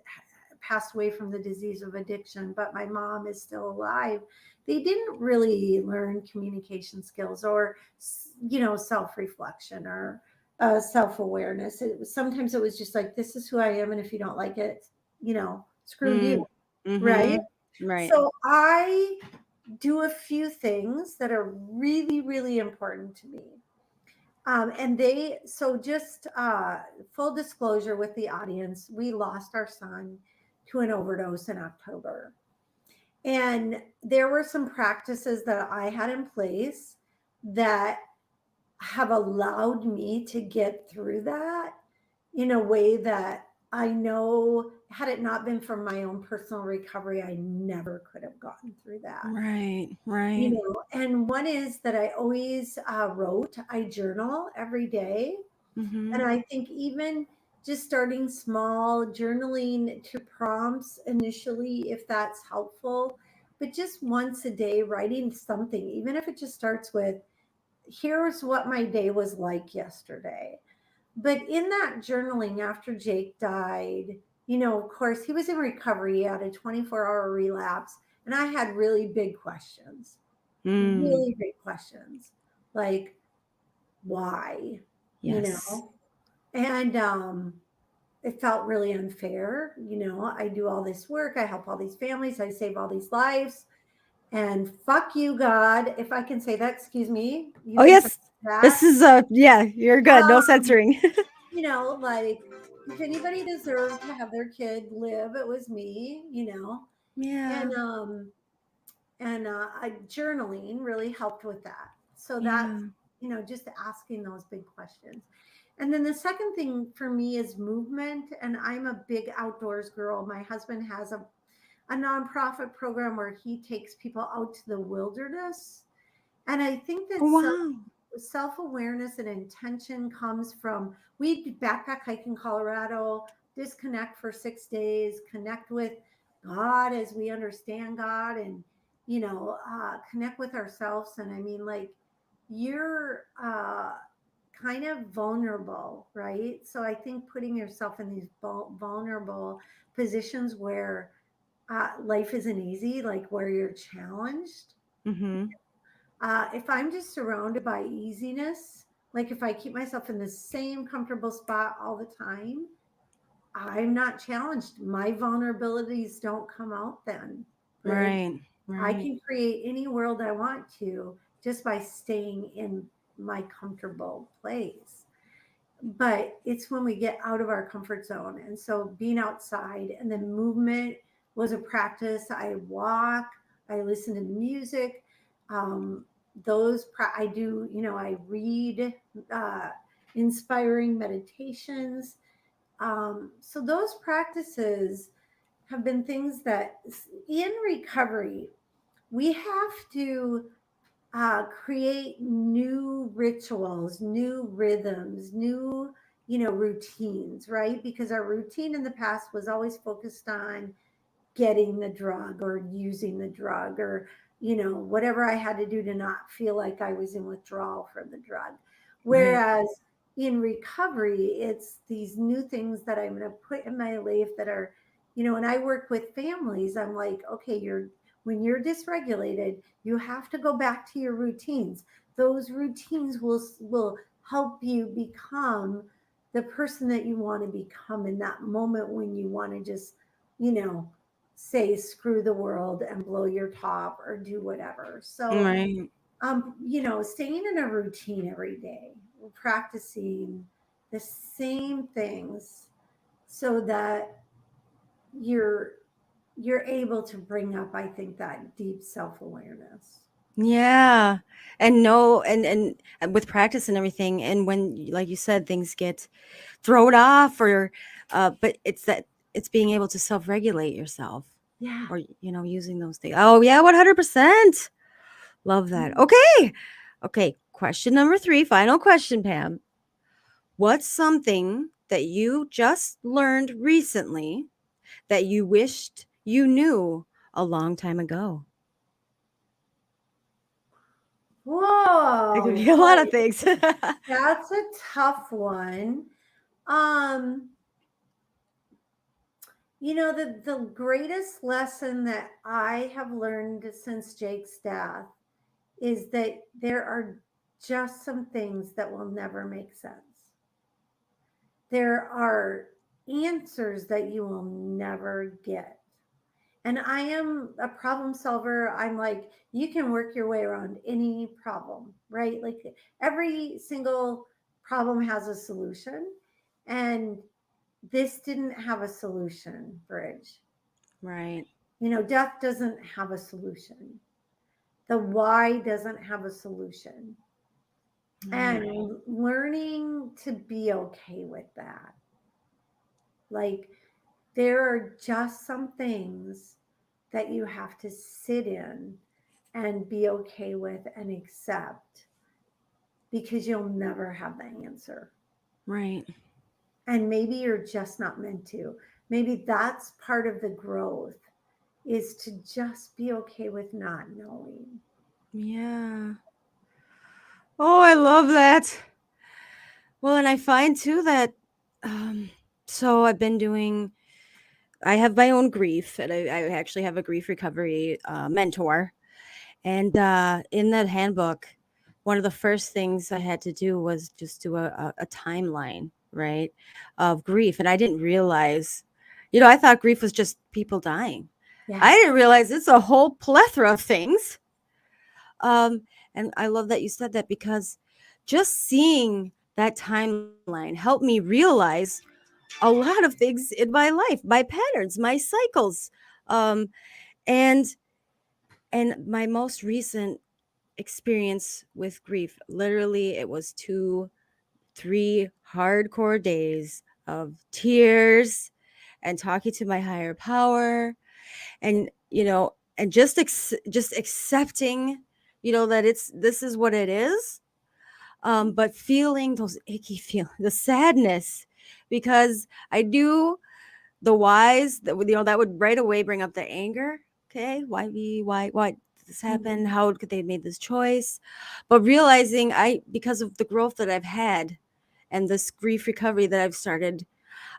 passed away from the disease of addiction, but my mom is still alive. They didn't really learn communication skills, or, self-reflection, or self-awareness. Sometimes it was just like, this is who I am, and if you don't like it, screw Mm, you, right? mm-hmm. Right. So I do a few things that are really, really important to me. And so just full disclosure with the audience, we lost our son to an overdose in October. And there were some practices that I had in place that have allowed me to get through that in a way that I know, had it not been for my own personal recovery, I never could have gotten through that. Right. Right. And one is that I always wrote, I journal every day. Mm-hmm. And I think even just starting small, journaling to prompts initially, if that's helpful, but just once a day, writing something, even if it just starts with, here's what my day was like yesterday. But in that journaling, after Jake died, of course, he was in recovery. He had a 24-hour relapse. And I had Mm. really big questions, like, why? You Yes. know? And it felt really unfair. I do all this work, I help all these families, I save all these lives. And fuck you, God, if I can say that, excuse me, you Oh, can say yes. that. This is, yeah, you're good. No Um, censoring. like, if anybody deserved to have their kid live, it was me. Yeah. And journaling really helped with that. So that's, Yeah. just asking those big questions. And then the second thing for me is movement. And I'm a big outdoors girl. My husband has a nonprofit program where he takes people out to the wilderness. And I think that Wow. self awareness and intention comes from we backpack hike in Colorado, disconnect for 6 days, connect with God as we understand God, and connect with ourselves. And I mean, like, you're kind of vulnerable, right? So I think putting yourself in these vulnerable positions where life isn't easy, like where you're challenged. Mhm. If I'm just surrounded by easiness, like if I keep myself in the same comfortable spot all the time, I'm not challenged. My vulnerabilities don't come out then, Bridge. Right. I Right. can create any world I want to just by staying in my comfortable place. But it's when we get out of our comfort zone. And so being outside and then movement was a practice. I walk, I listen to music. Um, I do, I read uh, inspiring meditations. So those practices have been things that in recovery, we have to create new rituals, new rhythms, new, routines, right? Because our routine in the past was always focused on getting the drug or using the drug or whatever I had to do to not feel like I was in withdrawal from the drug. Right. Whereas in recovery, it's these new things that I'm going to put in my life that are, when I work with families, I'm like, okay, when you're dysregulated, you have to go back to your routines. Those routines will help you become the person that you want to become in that moment when you want to just, you know, say screw the world and blow your top or do whatever. So, Right. staying in a routine every day, practicing the same things so that you're you're able to bring up, I think, that deep self-awareness. Yeah. And no, and with practice and everything, and when, like you said, things get thrown off, or but it's being able to self-regulate yourself, Yeah. or using those things. Oh yeah, 100%. Love that. Mhm. Okay. Okay, question number 3, final question, Pam. What's something that you just learned recently that you wished you knew a long time ago? It could Whoa, be a lot boy, of things. that's a tough one. Um, the greatest lesson that I have learned since Jake's death is that there are just some things that will never make sense. There are answers that you will never get. And I am a problem solver. I'm like, you can work your way around any problem, right? Like every single problem has a solution. And this didn't have a solution, Bridge. Right. Death doesn't have a solution. The why doesn't have a solution. Right. And learning to be okay with that. Like, there are just some things that you have to sit in and be okay with and accept because you'll never have the answer. Right. And maybe you're just not meant to. Maybe that's part of the growth is to just be okay with not knowing. Yeah. Oh, I love that. Well, and I find too that um so I've been doing I have my own grief, and I actually have a grief recovery mentor. And in that handbook, one of the first things I had to do was just do a timeline, right, of grief. And I didn't realize, I thought grief was just people dying. I Yeah. didn't realize it's a whole plethora of things. Um, and I love that you said that, because just seeing that timeline helped me realize a lot of things in my life, my patterns, my cycles. Um, and my most recent experience with grief, literally, it was 2 3 hardcore days of tears and talking to my higher power. and and just accepting, that this is what it is. But feeling those icky feel the sadness, because I do the whys that would, that would right away bring up the anger. Okay, why me? Why did this happen? Mhm. How could they have made this choice? But realizing, because of the growth that I've had and this grief recovery that I've started,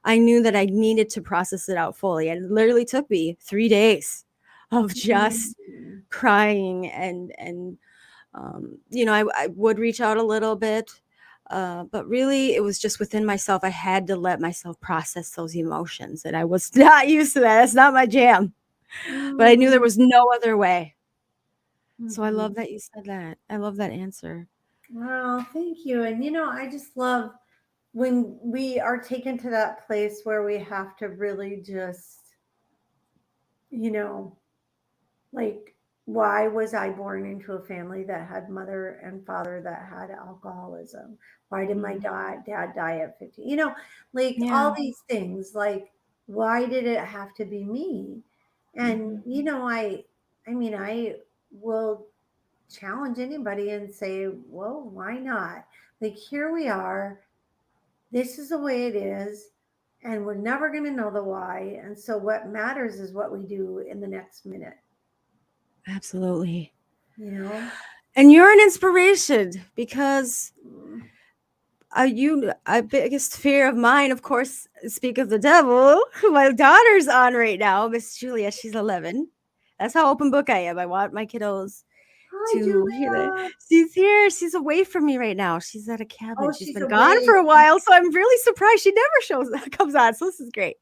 I knew that I needed to process it out fully. And it literally took me 3 days of just Mhm. crying, and I would reach out a little bit, but really it was just within myself. I had to let myself process those emotions, and I was not used to that. That's not my jam, but I knew there Mhm. was no other way. So I love Mhm. that you said that. I love that answer. Well, thank you. And I just love when we are taken to that place where we have to really just, you know, like, why was I born into a family that had mother and father that had alcoholism? Why did my Mm. dad die at 50? Like all Yeah. these things, like, why did it have to be me? And, Hmm. I mean, I will challenge anybody and say, well, why not? Like, here we are. This is the way it is. And we're never going to know the why. And so what matters is what we do in the next minute, Absolutely. you know? And you're an inspiration, because Mm. biggest fear of mine, of course, speak of the devil. My daughter's on right now, Miss Julia. She's 11. That's how open book I am. I want my kiddos Hi, to hear that. Julia. She's here. She's away from me right now. She's at a cabin. Oh, She's she's been gone away. for a while, so I'm really surprised she never shows comes on. So this is great.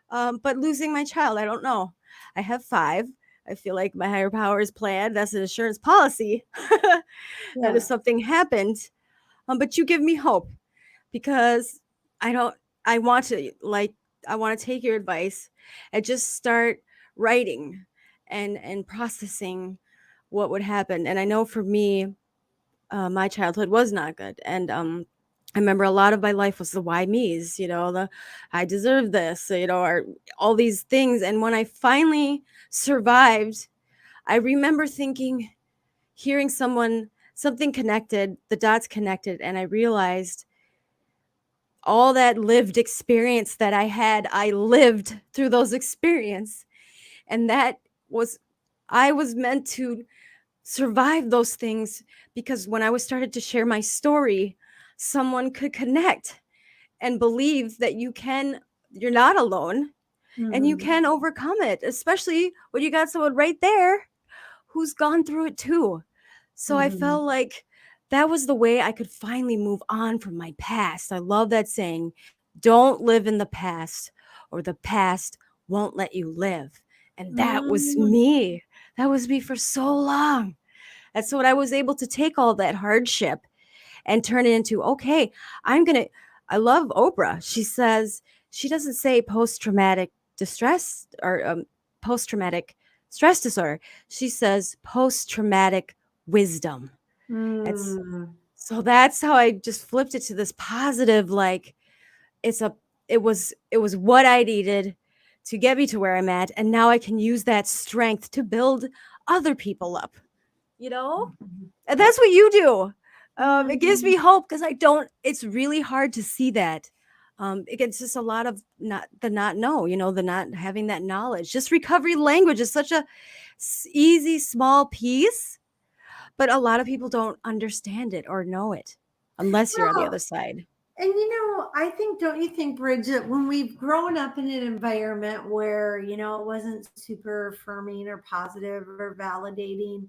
But losing my child, I don't know. I have five. I feel like my higher power is planned. That's an insurance policy. That if Yeah. something happened, but you give me hope, because I don't. I want to like. I want to take your advice and just start writing and processing what would happen. And I know for me, my childhood was not good, and I remember a lot of my life was the why me's. The I deserve this, or all these things. And when I finally survived, I remember thinking, hearing something connected, the dots connected, and I realized all that lived experience that I lived through those experience. And that was I was meant to survive those things, because when I was started to share my story, someone could connect and believe that you're not alone, and you Hmm. can overcome it, especially when you got someone right there who's gone through it too. So I Hmm. felt like that was the way I could finally move on from my past. I love that saying, don't live in the past, or the past won't let you live. And that was Hmm. me. That was me for so long. And so when I was able to take all that hardship and turn it into, okay, I'm going to, I love Oprah. She says, she doesn't say post traumatic distress, or post traumatic stress disorder. She says post traumatic wisdom. It's Hmm. so that's how I just flipped it to this positive, like it's a, it was what I needed to get me to where I'm at. And now I can use that strength to build other people up, you know? And that's what you do. It gives Hmm. me hope, because I don't. It's really hard to see that. It's just a lot of not know. The not having that knowledge. Just recovery language is such a easy small piece, but a lot of people don't understand it or know it unless you're on the Well, other side. and I think, don't you think, Bridget, when we've grown up in an environment where, it wasn't super affirming or positive or validating,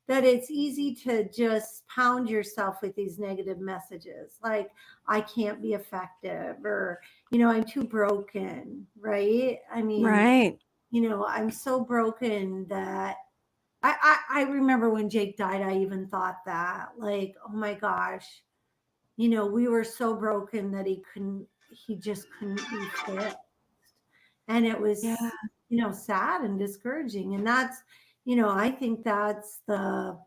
that it's easy to just pound yourself with these negative messages like, I can't be effective, or, I'm too broken, right? I mean, Right. I'm so broken that I remember when Jake died, I even thought that, like, oh my gosh, we were so broken that he just couldn't be fixed. And it Yeah. was, sad and discouraging. And that's, I think that's the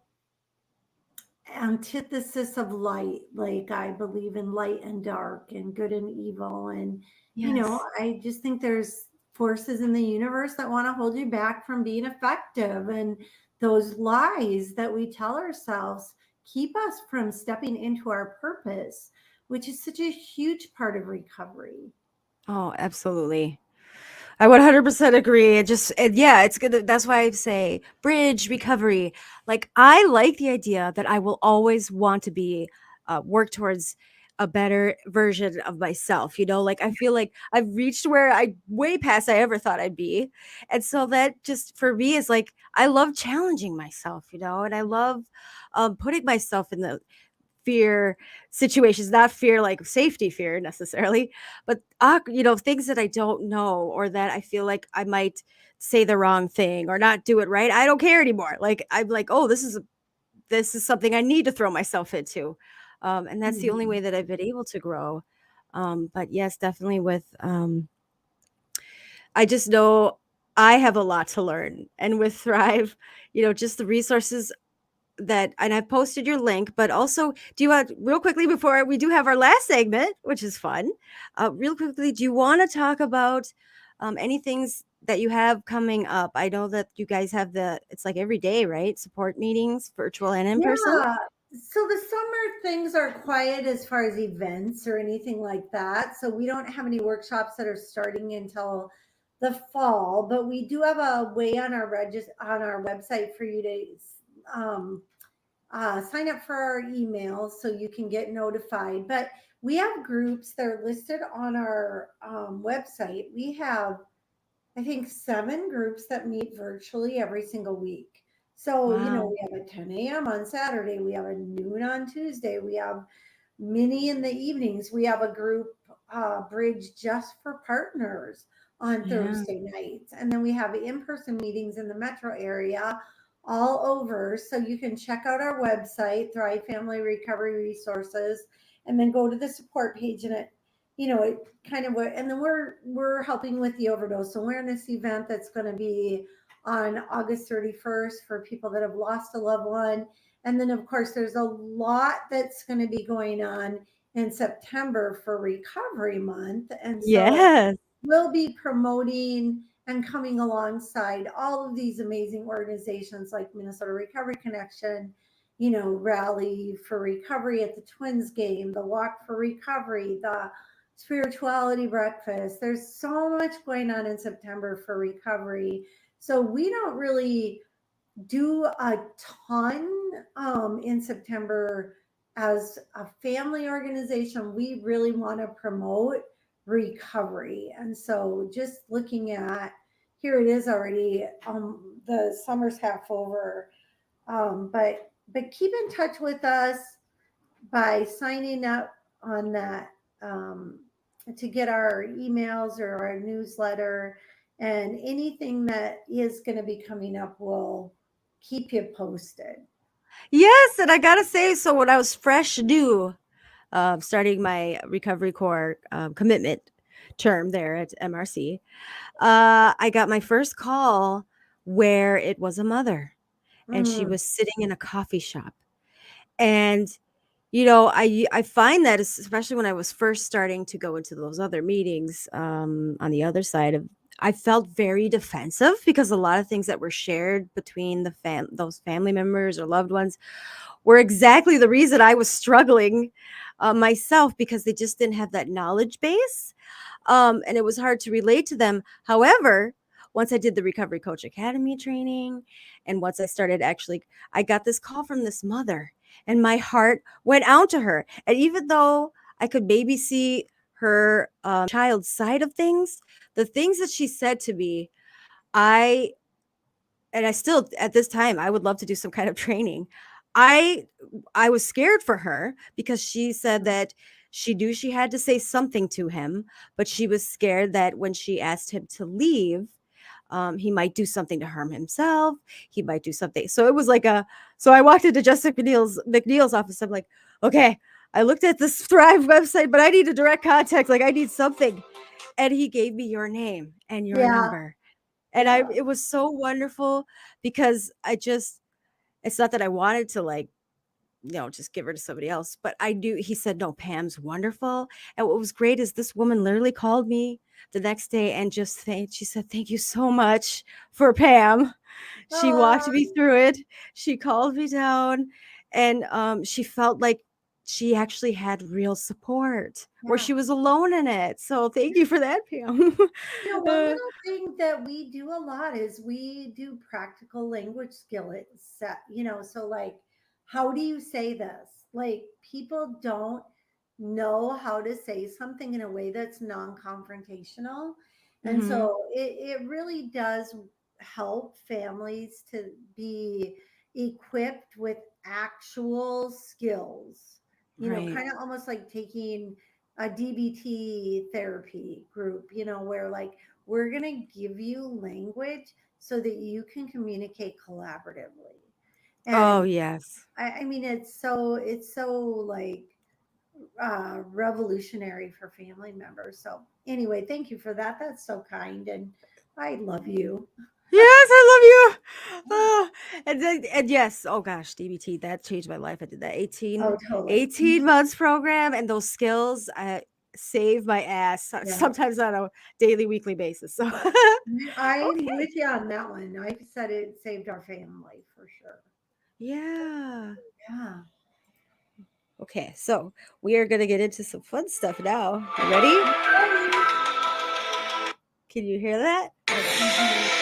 antithesis of light. Like, I believe in light and dark and good and evil. And, Yes. I just think there's forces in the universe that want to hold you back from being effective. And those lies that we tell ourselves keep us from stepping into our purpose, which is such a huge part of recovery. Oh, absolutely. I 100% agree. Yeah, it's good. That's why I say bridge recovery. Like, I like the idea that I will always want to work towards a better version of myself. Like, I feel like I've reached where way past I ever thought I'd be. And so that just for me is like, I love challenging myself, and I love putting myself in the fear situations, not fear like safety fear necessarily, but things that I don't know, or that I feel like I might say the wrong thing or not do it right. I don't care anymore. Like, I'm like, oh, this is something I need to throw myself into. And that's the only Mhm. way that I've been able to grow. But yes, definitely I just know I have a lot to learn. And with Thrive, just the resources that, and I've posted your link, but also, do you want, real quickly, before we do have our last segment, which is fun, real quickly, do you want to talk about any things that you have coming up? I know that you guys have it's like every day, right? Support meetings, virtual and in person. Yeah. So the summer things are quiet as far as events or anything like that. So we don't have any workshops that are starting until the fall, but we do have a way on our on our website for you to sign up for our emails so you can get notified. But we have groups that are listed on our website. We have, I think, 7 groups that meet virtually every single week. So, Wow. we have a 10 a.m. on Saturday, we have a noon on Tuesday, we have many in the evenings. We have a group bridge just for partners on Yeah. Thursday nights. And then we have in person meetings in the metro area all over. So you can check out our website, Thrive Family Recovery Resources, and then go to the support page, and it kind of, and then we're helping with the overdose awareness event that's going to be on August 31st for people that have lost a loved one. And then, of course, there's a lot that's going to be going on in September for Recovery Month. And so Yes. we'll be promoting and coming alongside all of these amazing organizations like Minnesota Recovery Connection, Rally for Recovery at the Twins game, the Walk for Recovery, the Spirituality Breakfast. There's so much going on in September for recovery. So we don't really do a ton in September as a family organization. We really want to promote recovery. And so just looking at, here it is already, the summer's half over. But keep in touch with us by signing up on that, to get our emails or our newsletter, and anything that is going to be coming up will keep you posted. Yes, and I gotta say, so when I was fresh new, starting my recovery core commitment term there at MRC, I got my first call where it was a mother, and she Mm, was sitting in a coffee shop. And I find that, especially when I was first starting to go into those other meetings, on the other side of, I felt very defensive because a lot of things that were shared between those family members or loved ones were exactly the reason I was struggling myself, because they just didn't have that knowledge base, and it was hard to relate to them. However, once I did the Recovery Coach Academy training, and once I started actually, I got this call from this mother, and my heart went out to her. And even though I could maybe see her child's side of things, the things that she said to me, I and I still, at this time, I would love to do some kind of training. I I was scared for her because she said that she knew she had to say something to him, but she was scared that when she asked him to leave, he might do something to harm himself. He might do something. So it was like so I walked into Jessica McNeil's office. I'm like, okay, I looked at this Thrive website, but I need a direct contact. Like, I need something. And he gave me your name and your yeah, number. And yeah, it was so wonderful, because it's not that I wanted to, like, just give her to somebody else. But I knew he said, no, Pam's wonderful. And what was great is this woman literally called me the next day and just thanked, she said, thank you so much for Pam. She walked Oh, me through it. She called me down and she felt like she actually had real support where yeah. she was alone in it. So thank you for that, Pam. One uh, little thing that we do a lot is we do practical language skill set, so like, how do you say this? Like, people don't know how to say something in a way that's non-confrontational. And mhm, so it really does help families to be equipped with actual skills, right. kind of almost like taking a DBT therapy group, where like we're going to give you language so that you can communicate collaboratively. Oh, And yes. I mean, it's so like revolutionary for family members. So anyway, thank you for that. That's so kind. And I love you. Yes, I love you. Oh, and yes, oh gosh, DBT, that changed my life. I did that Oh, totally. 18 months program and those skills save my ass Yeah. sometimes on a daily, weekly basis. So I'm okay. with you on that one. I said it saved our family for sure. Yeah. Yeah. Okay, so we are gonna get into some fun stuff now. You ready? Ready. Can you hear that? I can hear.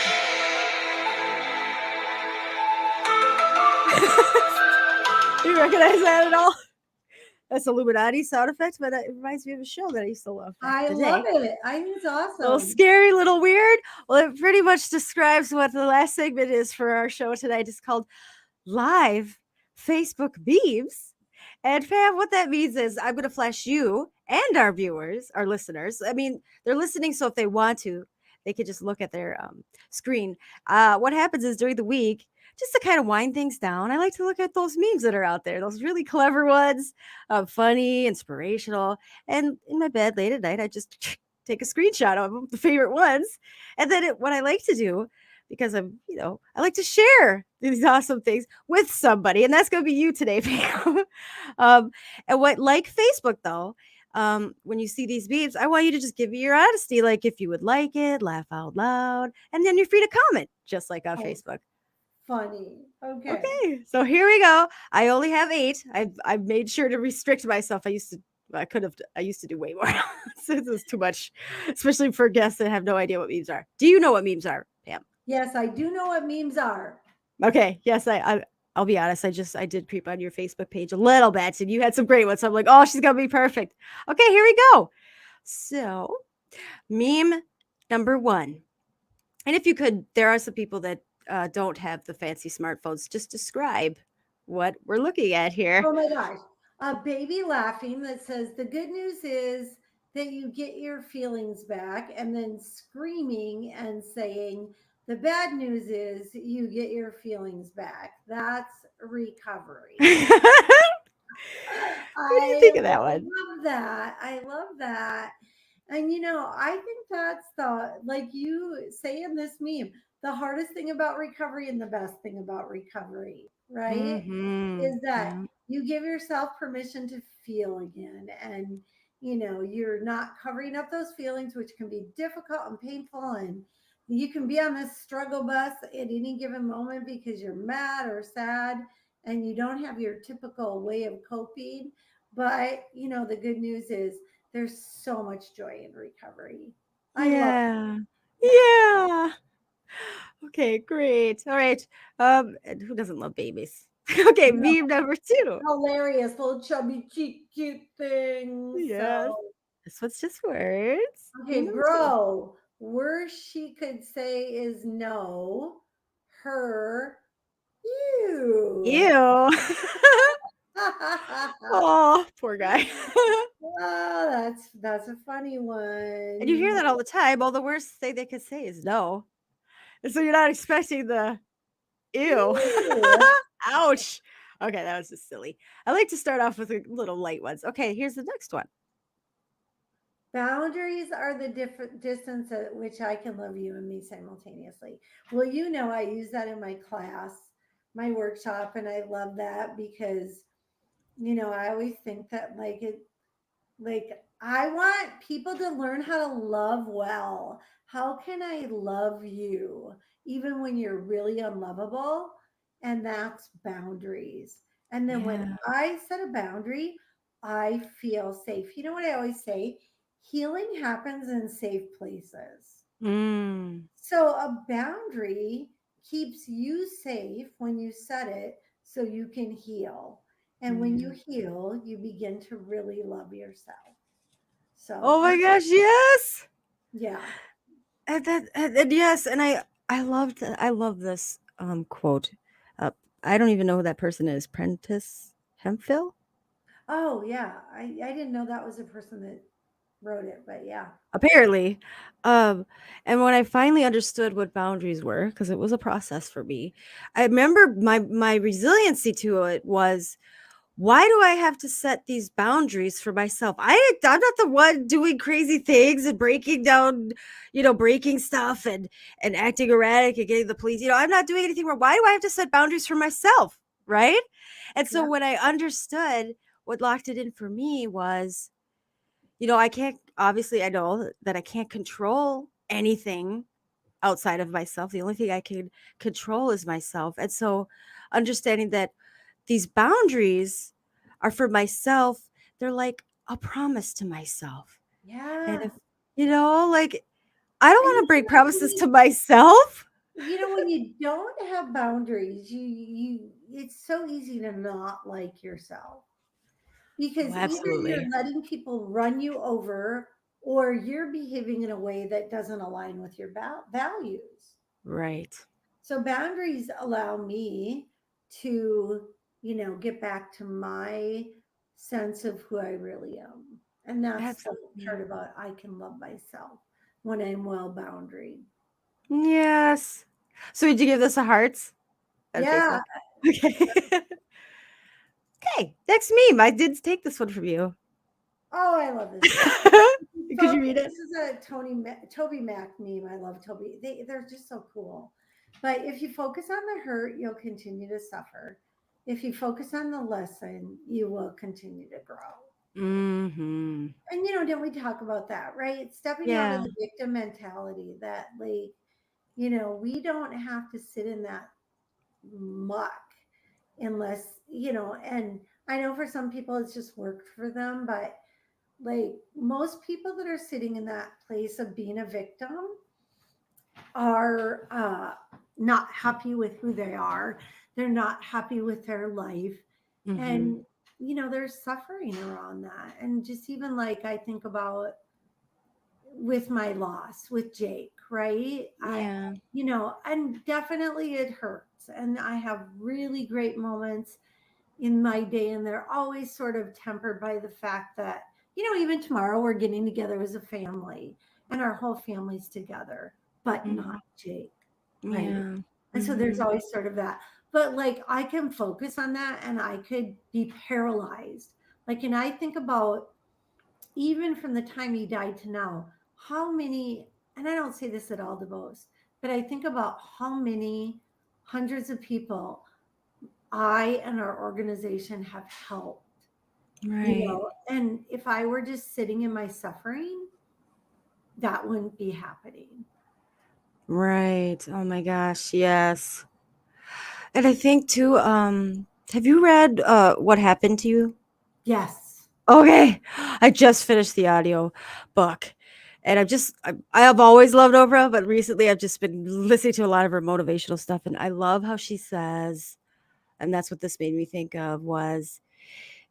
You recognize that at all? That's Illuminati sound effect, but it reminds me of a show that I used to love back I in the love day. it. I think it's Little awesome. scary, little weird. Well, it pretty much describes what the last segment is for our show tonight. It's called Live Facebook Beeves. And fam, what that means is I'm going to flash you and our viewers, our listeners. I mean, they're listening, so if they want to, they could just look at their screen. What happens is during the week, just to kind of wind things down, I like to look at those memes that are out there, those really clever ones, funny, inspirational. And in my bed late at night, I just take a screenshot of 'em, the favorite ones. And then what I like to do, because I like to share these awesome things with somebody, and that's going to be you today, Pam. um, and what, like Facebook, though, when you see these beeps, I want you to just give me your honesty, like if you would like it, laugh out loud, and then you're free to comment, just like on Oh, Facebook. funny. Okay. Okay, so here we go. I only have 8. I've made sure to restrict myself. I used to do way more. So this is too much, especially for guests that have no idea what memes are. Do you know what memes are, Pam? Yes, I do know what memes are. Okay. Yes, I'll be honest. I did creep on your Facebook page a little bit, and you had some great ones. So I'm like, oh, she's gonna be perfect. Okay, here we go. So meme number 1. And if you could, there are some people that don't have the fancy smartphones. Just describe what we're looking at here. Oh my gosh. A baby laughing that says, the good news is that you get your feelings back, and then screaming and saying, the bad news is you get your feelings back. That's recovery. What do you I think of that one? love that. I love that. And I think that's like you say in this meme, the hardest thing about recovery and the best thing about recovery, right? Mm-hmm. Is that Yeah. you give yourself permission to feel again. And, you're not covering up those feelings, which can be difficult and painful. And you can be on this struggle bus at any given moment because you're mad or sad and you don't have your typical way of coping. But, the good news is there's so much joy in recovery. I love Yeah. that. Yeah. Okay, great. All right. And who doesn't love babies? Okay, No, meme number 2. hilarious little chubby cheek cute things. Yes. So This one's just words. Meme okay, number 2. bro. Worst she could say is no, her, you. Ew. Oh, poor guy. Oh, that's a funny And you hear one. that all the time. Well, the worst thing they could say is no. And so you're not expecting the ew. Ew. Ouch. Okay, that was just silly. I like to start off with the little light ones. Okay, here's the next one. Boundaries are the different distance at which I can love you and me simultaneously. Well, I use that in my class, my workshop, and I love that because I always think that like I want people to learn how to love well. How can I love you even when you're really unlovable? And that's boundaries. And then when Yeah. I set a boundary, I feel safe. You know what I always say? Healing happens in safe places. Mm. So a boundary keeps you safe when you set it so you can heal. And when you Yeah. heal, you begin to really love yourself. So Oh I, my gosh, yes. yeah. And yes, and I love this quote. Uh, I don't even know who that person is. Prentice Hemphill? Oh, yeah. I didn't know that was the person that wrote it, but yeah. Apparently. Um, and when I finally understood what boundaries were, because it was a process for me, I remember my resiliency to it was, why do I have to set these boundaries for myself? I'm not the one doing crazy things and breaking down, breaking stuff and acting erratic and getting the police. I'm not doing anything wrong. Why do I have to set boundaries for myself? Right. And so Yeah. when I understood, what locked it in for me was, I can't, obviously, I know that I can't control anything outside of myself. The only thing I can control is myself. And so understanding that these boundaries are for myself, they're like a promise to myself. And Yeah. if, like, I don't And want to break when promises to myself. when you don't have boundaries, it's so easy to not like yourself Oh, because either you're absolutely. letting people run you over or you're behaving in a way that doesn't align with your values. Right. So boundaries allow me to, get back to my sense of who I really am. And that's the part Absolutely. about I can love myself when I'm well boundaried. Yes. So would you give this a hearts on Yeah. Facebook? Okay. Okay. Next meme. I did take this one from you. Oh, I love this one. Could you Focus. read it? This is a Toby Mac meme. I love Toby. They're just so cool. But if you focus on the hurt, you'll continue to suffer. If you focus on the lesson, you will continue to grow. Mm-hmm. And didn't we talk about that, right? Stepping out of Yeah. the victim mentality that we don't have to sit in that muck unless, and I know for some people it's just worked for them, but like most people that are sitting in that place of being a victim are not happy with who they are. They're not happy with their life. Mm-hmm. And, there's suffering around that. And just even like I think about with my loss with Jake, right? Yeah. And definitely it hurts. And I have really great moments in my day, and they're always sort of tempered by the fact that, even tomorrow we're getting together as a family and our whole family's together, but not Mm-hmm. Jake, right? Yeah. And so there's Mm-hmm. always sort of that. But like I can focus on that and I could be paralyzed. Like, and I think about even from the time he died to now, how many, and I don't say this at all to boast, but I think about how many hundreds of people I and our organization have helped, Right. and if I were just sitting in my suffering, that wouldn't be happening. Right. Oh my gosh. Yes. And I think too, have you read What Happened to You? Yes. Okay. I just finished the audio book. And I have always loved Oprah, but recently I've just been listening to a lot of her motivational stuff. And I love how she says, and that's what this made me think of was,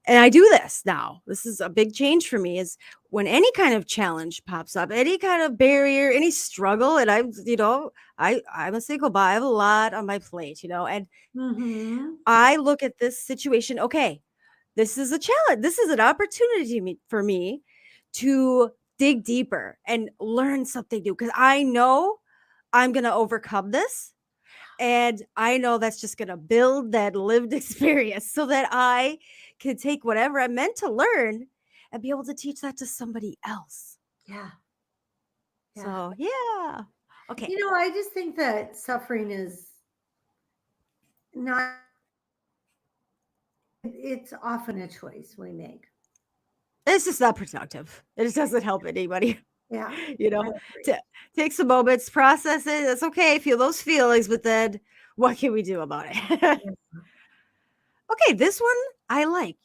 and I do this now. This is a big change for me is when any kind of challenge pops up, any kind of barrier, any struggle, and I'm a single mom. I have a lot on my plate, and Mm-hmm. I look at this situation, okay, this is a challenge. This is an opportunity for me to dig deeper and learn something new because I know I'm going to overcome this. And I know that's just going to build that lived experience so that I can take whatever I'm meant to learn and be able to teach that to somebody else. Yeah. Yeah. So, yeah. Okay. I just think that suffering is not It's often a choice we make. It's just not productive. It just doesn't help anybody. Yeah, You I know, agree. to take some moments, process it. It's okay, feel those feelings, but then what can we do about it? Yeah. Okay, this one I like.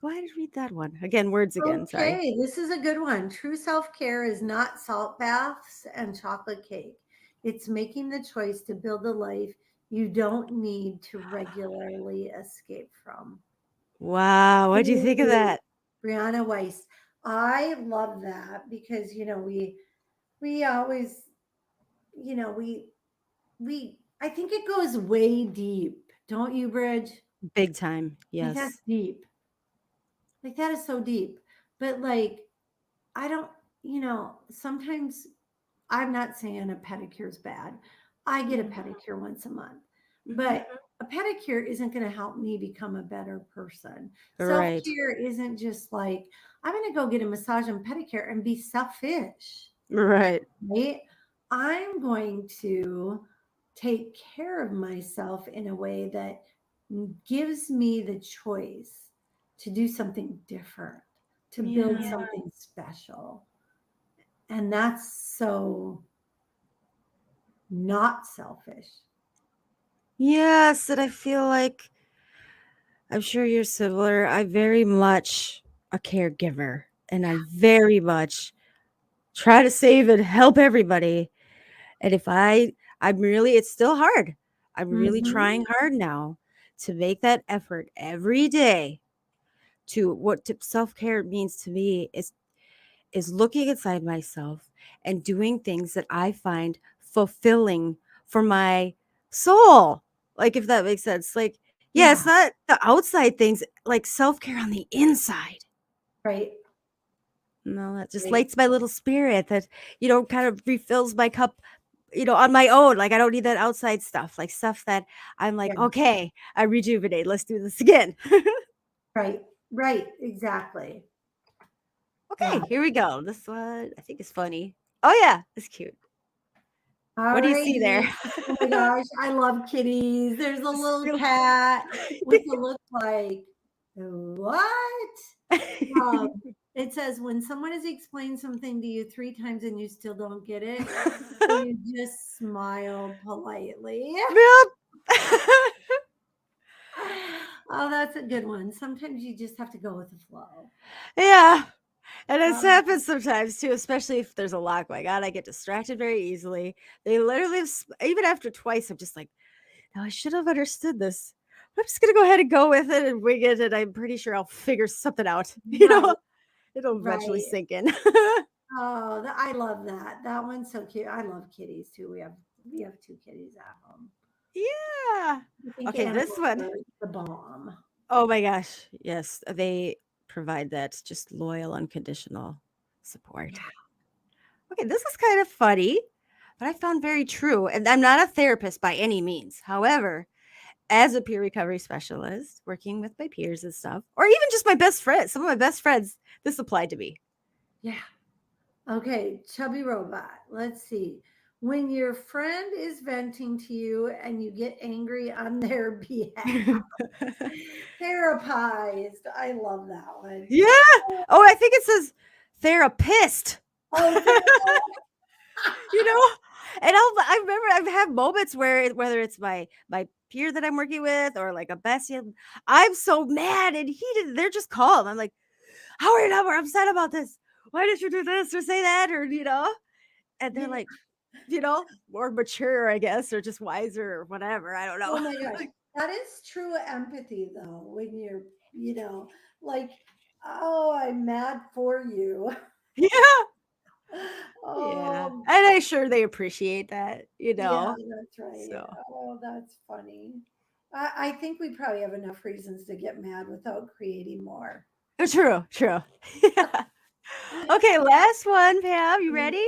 Go ahead and read that one. Again, words again, sorry. Okay, this is a good one. True self care is not salt baths and chocolate cake. It's making the choice to build a life you don't need to regularly escape from. Wow, what do you think of Ooh, that? Brianna Weiss. I love that because we always we I think it goes way deep, don't you, Bridge? Big time. Like that's Yes. deep. Like that is so deep. But like I don't, sometimes I'm not saying a pedicure is bad. I get a Mhm. pedicure once a month, Mhm. but a pedicure isn't going to help me become a better person. Self Right. care isn't just like, I'm going to go get a massage and pedicure and be selfish, Right. right? I'm going to take care of myself in a way that gives me the choice to do something different, to build Yeah. something special. And that's so not selfish. Yes, and I feel like I'm sure you're similar. I'm very much a caregiver and I very much try to save and help everybody. And if I'm really, it's still hard. I'm really Mhm. trying hard now to make that effort every day to what self care means to me is looking inside myself and doing things that I find fulfilling for my soul. Like if that makes sense. Like, yeah, it's Yeah, not the outside things, like self care on the inside. right, No, that just right. lights my little spirit that, kind of refills my cup, on my own. Like I don't need that outside stuff, like stuff that I'm like, Yeah, okay, I rejuvenate. Let's do this again. right, right, exactly. Yeah. Okay, here we go. This one I think is funny. Oh yeah, it's cute. What All do you see there? righty. Oh my gosh, I love kitties. There's a Just little feel- cat with a look like, what? Um, it says, when someone has explained something to you 3 times and you still don't get it, so you just smile politely. Yep. Oh, that's a good one. Sometimes you just have to go with the flow. Yeah. And it's Um, happened sometimes too, especially if there's a lot going on. I get distracted very easily. They literally, even after twice, I'm just like, now I should have understood this. I'm just gonna go ahead and go with it and wing it, and I'm pretty sure I'll figure something out. right, It'll eventually right. sink in. Oh, I love that. That one's so cute. I love kitties too. We have 2 kitties at home. Yeah. I think Okay, this animals one. are the bomb. Oh my gosh. Yes, they provide that just loyal, unconditional support. Yeah, Okay, this is kind of funny, but I found very true. And I'm not a therapist by any means. However, as a peer recovery specialist, working with my peers and stuff, or even just my best friends, some of my best friends, this applied to me. yeah. Okay, chubby robot. Let's see. When your friend is venting to you and you get angry on their behalf, therapized. I love that one. Yeah. Oh, I think it says therapist. Oh, therapist. you know, and I remember I've had moments where whether it's my peer that I'm working with or like a bestie, I'm so mad and heated. They're just calm. I'm like, how are you not more upset about this? Why did you do this or say that or And they're like, more mature, I guess, or just wiser or whatever. I don't know. Oh my gosh. That is true empathy though, when you're, you know, like, oh, I'm mad for you. Yeah. Yeah. Oh, And I'm sure they appreciate that. yeah, that's right. So Oh, that's funny. I think we probably have enough reasons to get mad without creating more. true, true. Yeah. Okay, last one, Pam. You ready?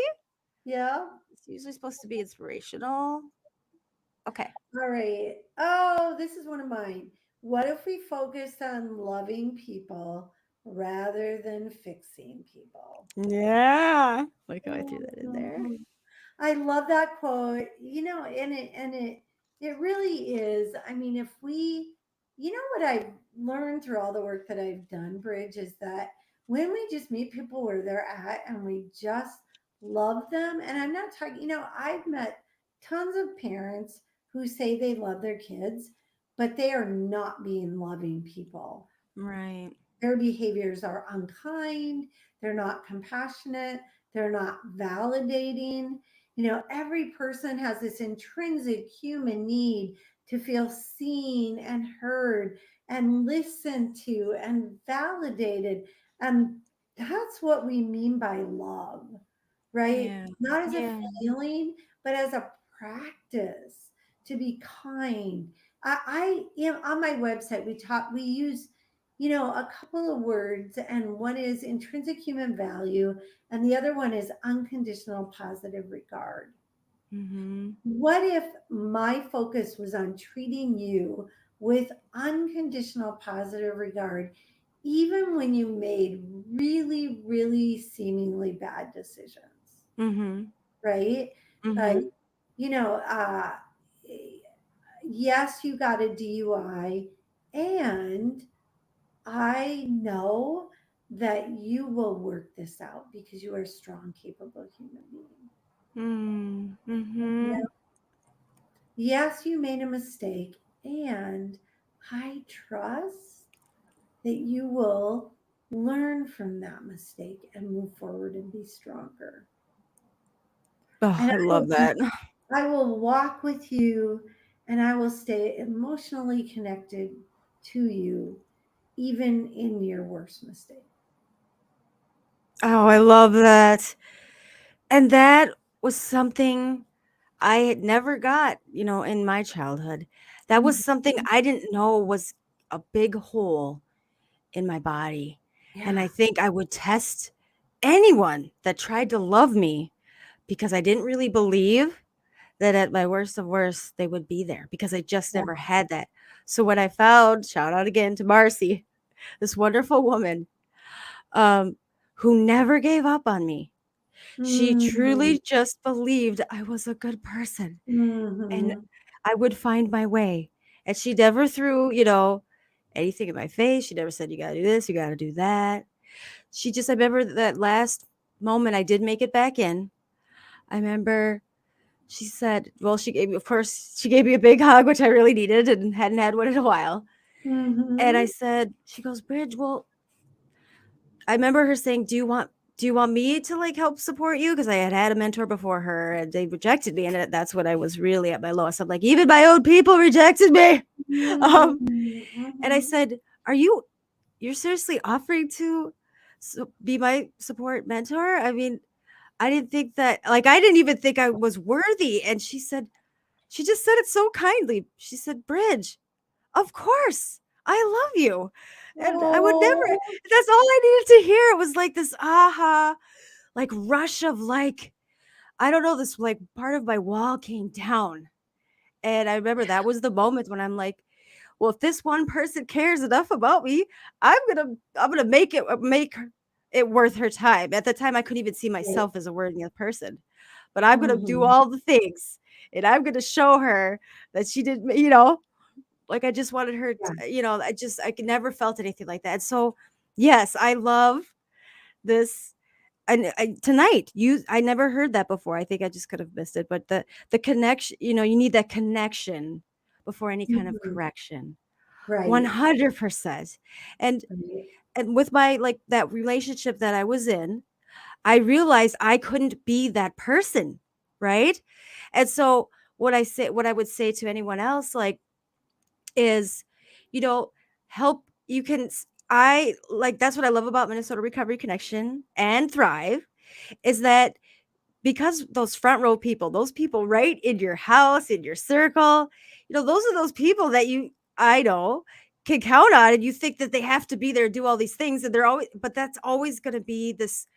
Yeah. It's usually supposed to be inspirational. Okay. All right. Oh, this is one of mine. What if we focused on loving people rather than fixing people? Yeah. Like how I threw that in there. Mhm. I love that quote. And it really is. I mean, if we, you know what I learned through all the work that I've done, Bridge, is that when we just meet people where they're at and we just love them, and I'm not talking, I've met tons of parents who say they love their kids, but they are not being loving people. Right. Their behaviors are unkind, they're not compassionate, they're not validating. Every person has this intrinsic human need to feel seen and heard and listened to and validated. And that's what we mean by love, right? Yeah. Not as a Yeah. feeling, but as a practice to be kind. On my website, we use a couple of words, and one is intrinsic human value, and the other one is unconditional positive regard. Mhm. What if my focus was on treating you with unconditional positive regard, even when you made really, really seemingly bad decisions, Mhm. right? Like, Mhm. you know, yes, you got a DUI, and I know that you will work this out because you are a strong, capable human being. Mm. You know, Mhm. yes, you made a mistake, and I trust that you will learn from that mistake and move forward and be stronger. Oh, And I love that. I will walk with you, and I will stay emotionally connected to you, even in your worst mistake. Oh, I love that. And that was something I had never got, in my childhood. That was something Mhm. I didn't know was a big hole in my body. And I Yeah. think I would test anyone that tried to love me because I didn't really believe that at my worst of worst, they would be there because I just Yeah. never had that. So when I found, shout out again to Marcy, this wonderful woman, um, who never gave up on me. She Mhm. truly just believed I was a good person and Mhm. I would find my way. And she never threw, anything in my face. She never said, you got to do this, you got to do that. I remember that last moment I did make it back in. I remember she said, well, of course, she gave me a big hug, which I really needed and hadn't had one in a while. And I Mhm. said, she goes, Bridge, well, I remember her saying, do you want me to like help support you? Because I had had a mentor before her and they rejected me. And that's when I was really at my lowest. I'm like, even my own people rejected me. Mhm. Um, and I Mhm. said, you're seriously offering to be my support mentor? I mean, I didn't even think I was worthy. And she just said it so kindly. She said, Bridge, of course, I love you. And I would never, Oh. that's all I needed to hear. It was like this aha, like rush of like, I don't know, this like part of my wall came down. And I remember that was the moment when I'm like, well, if this one person cares enough about me, I'm gonna make it worth her time. At the time, I couldn't even see Right. myself as a worthy person, but I'm gonna do Mhm. all the things, and I'm gonna show her that she did. Like I just wanted her Yeah. to, I could never felt anything like that. So, yes, I love this. And tonight, I never heard that before. I think I just could have missed it, but the connection, you need that connection before any kind of Mhm. correction. Right. 100%. And Right. and with my like that relationship that I was in, I realized I couldn't be that person, right? And so what I would say to anyone else like is, you know, help you can I like that's what I love about Minnesota Recovery Connection and Thrive is that because those front row people, those people right in your house, in your circle, those are those people that I know, can count on, and you think that they have to be there, do all these things, and but that's always going to be this.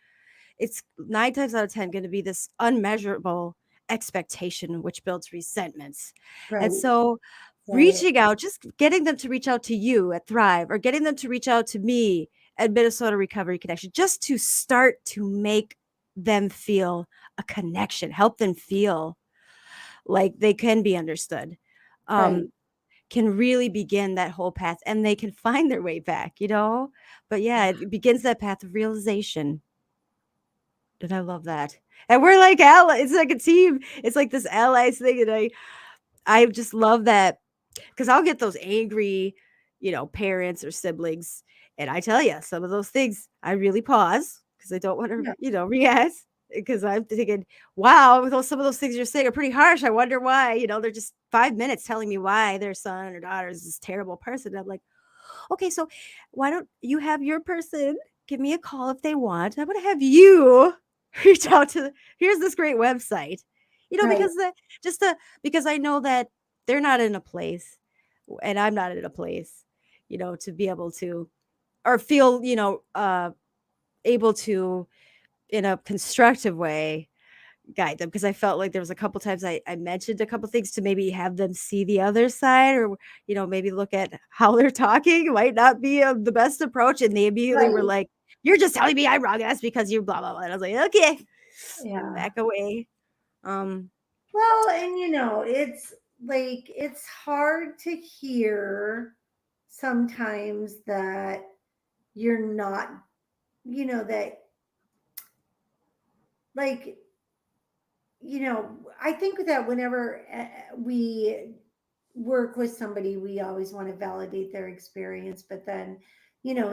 It's 9 times out of 10 going to be this unmeasurable expectation, which builds resentments. And Right. so, Right. reaching out, just getting them to reach out to you at Thrive, or getting them to reach out to me at Minnesota Recovery Connection, just to start to make them feel a connection, help them feel like they can be understood. Right. Um, can really begin that whole path and they can find their way back, you know? But yeah, it begins that path of realization. And I love that. And we're like allies. It's like a team. It's like this allies thing. And I just love that because I'll get those angry, parents or siblings. And I tell you, some of those things I really pause because I don't want to, Yeah, react because I'm thinking, wow, some of those things you're saying are pretty harsh. I wonder why. They're just 5 minutes telling me why their son or daughter is this terrible person. And I'm like, okay, so why don't you have your person give me a call if they want? I'm going to have you reach out to, here's this great website, right, because just to, because I know that they're not in a place and I'm not in a place, to be able to, or feel, able to, in a constructive way, guide them because I felt like there was a couple times I mentioned a couple things to maybe have them see the other side or maybe look at how they're talking might not be the best approach and they immediately were right. like, you're just telling me I'm wrong, that's because you're blah blah blah, and I was like, okay, Yeah. back away. um Well, and it's like it's hard to hear sometimes that you're not, that like, I think that whenever we work with somebody, we always want to validate their experience, but then,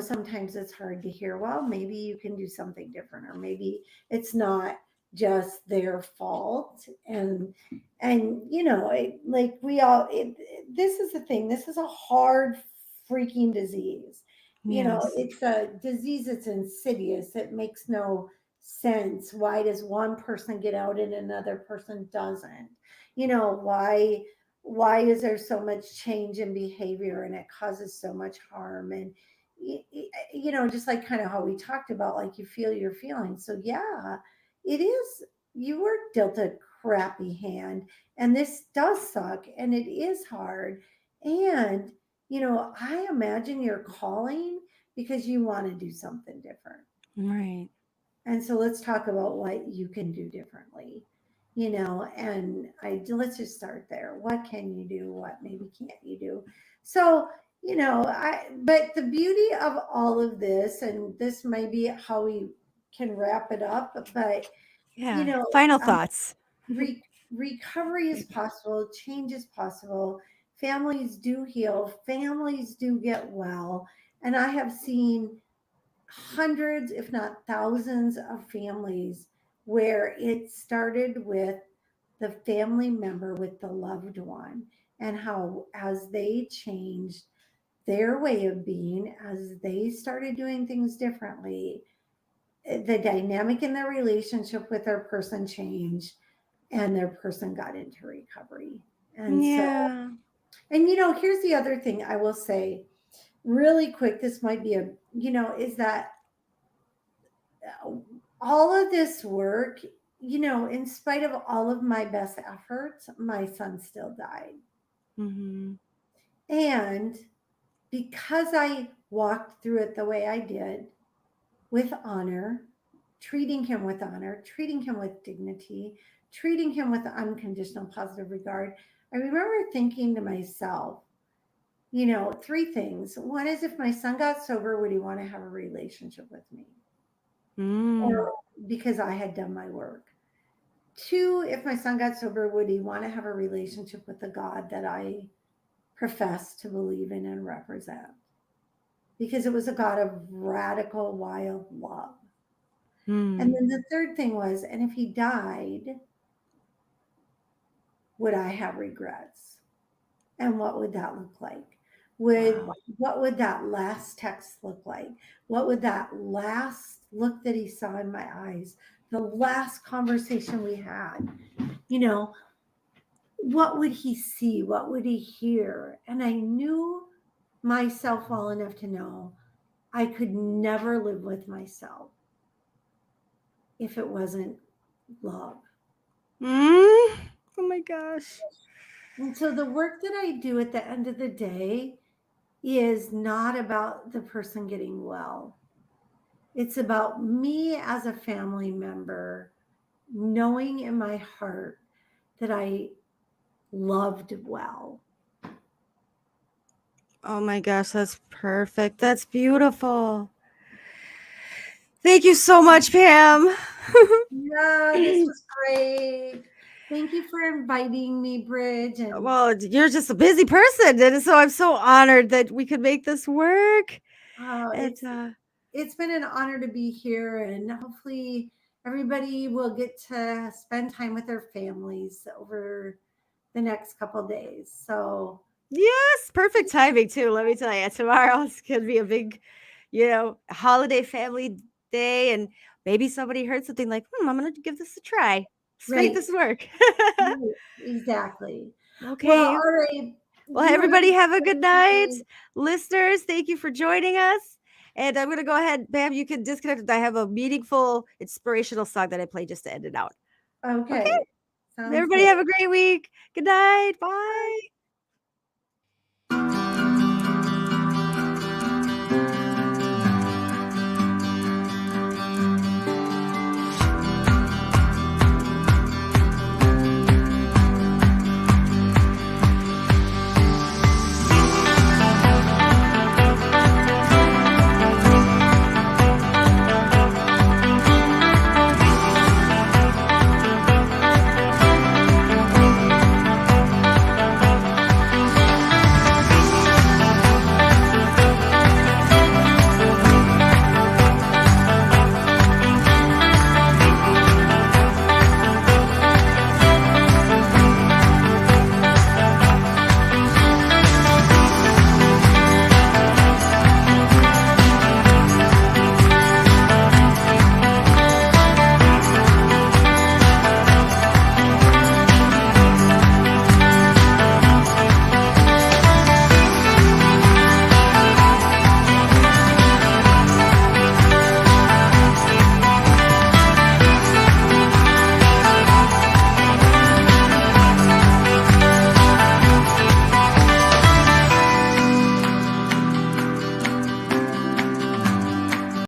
sometimes it's hard to hear, well, maybe you can do something different, or maybe it's not just their fault. And, like this is the thing, this is a hard freaking disease. yes. It's a disease that's insidious. It makes no sense. Why does one person get out and another person doesn't? Why is there so much change in behavior and it causes so much harm? And just like kind of how we talked about, like you feel your feelings. So yeah, it is, you were dealt a crappy hand, and this does suck, and it is hard. And I imagine you're calling because you want to do something different. Right. And so let's talk about what you can do differently. And let's just start there. What can you do? What maybe can't you do? So, but the beauty of all of this, and this may be how we can wrap it up, but you Yeah, know, final um, thoughts. recovery is possible, change is possible. Families do heal, families do get well. And I have seen hundreds, if not thousands, of families where it started with the family member, with the loved one, and how, as they changed their way of being, as they started doing things differently, the dynamic in their relationship with their person changed and their person got into recovery. And so, Yeah. and here's the other thing I will say really quick. This might be is that all of this work, in spite of all of my best efforts, my son still died. Hmm. And because I walked through it the way I did, with honor, treating him with dignity, treating him with unconditional positive regard, I remember thinking to myself, three things. One is, if my son got sober, would he want to have a relationship with me? Mm. Or because I had done my work. Two, if my son got sober, would he want to have a relationship with the God that I profess to believe in and represent? Because it was a God of radical, wild love. And Mm. then the third thing was, and if he died, would I have regrets? And what would that look like? Wow. What would that last text look like? What would that last look that he saw in my eyes? The last conversation we had, you know, what would he see? What would he hear? And I knew myself well enough to know I could never live with myself if it wasn't love. Mm. Oh my gosh. And so the work that I do at the end of the day is not about the person getting well. It's about me as a family member knowing in my heart that I loved well. Oh my gosh, that's perfect. That's beautiful. Thank you so much, Pam. Yeah, this was great. Thank you for inviting me, Bridge. And Well, you're just a busy person, and so I'm so honored that we could make this work. uh, And it's it's been an honor to be here, and hopefully everybody will get to spend time with their families over the next couple days. So yes, perfect timing too. Let me tell you, tomorrow's gonna be a big, holiday family day, and maybe somebody heard something like, I'm gonna give this a try. Let's make right, this work. right, exactly. Well, Okay. all right. Well, You have everybody a have a good great night. day. Listeners, thank you for joining us. And I'm going to go ahead, Bam, you can disconnect. I have a meaningful, inspirational song that I play just to end it out. Okay. Okay, sounds Everybody good. have a great week. Good night. Bye. Bye.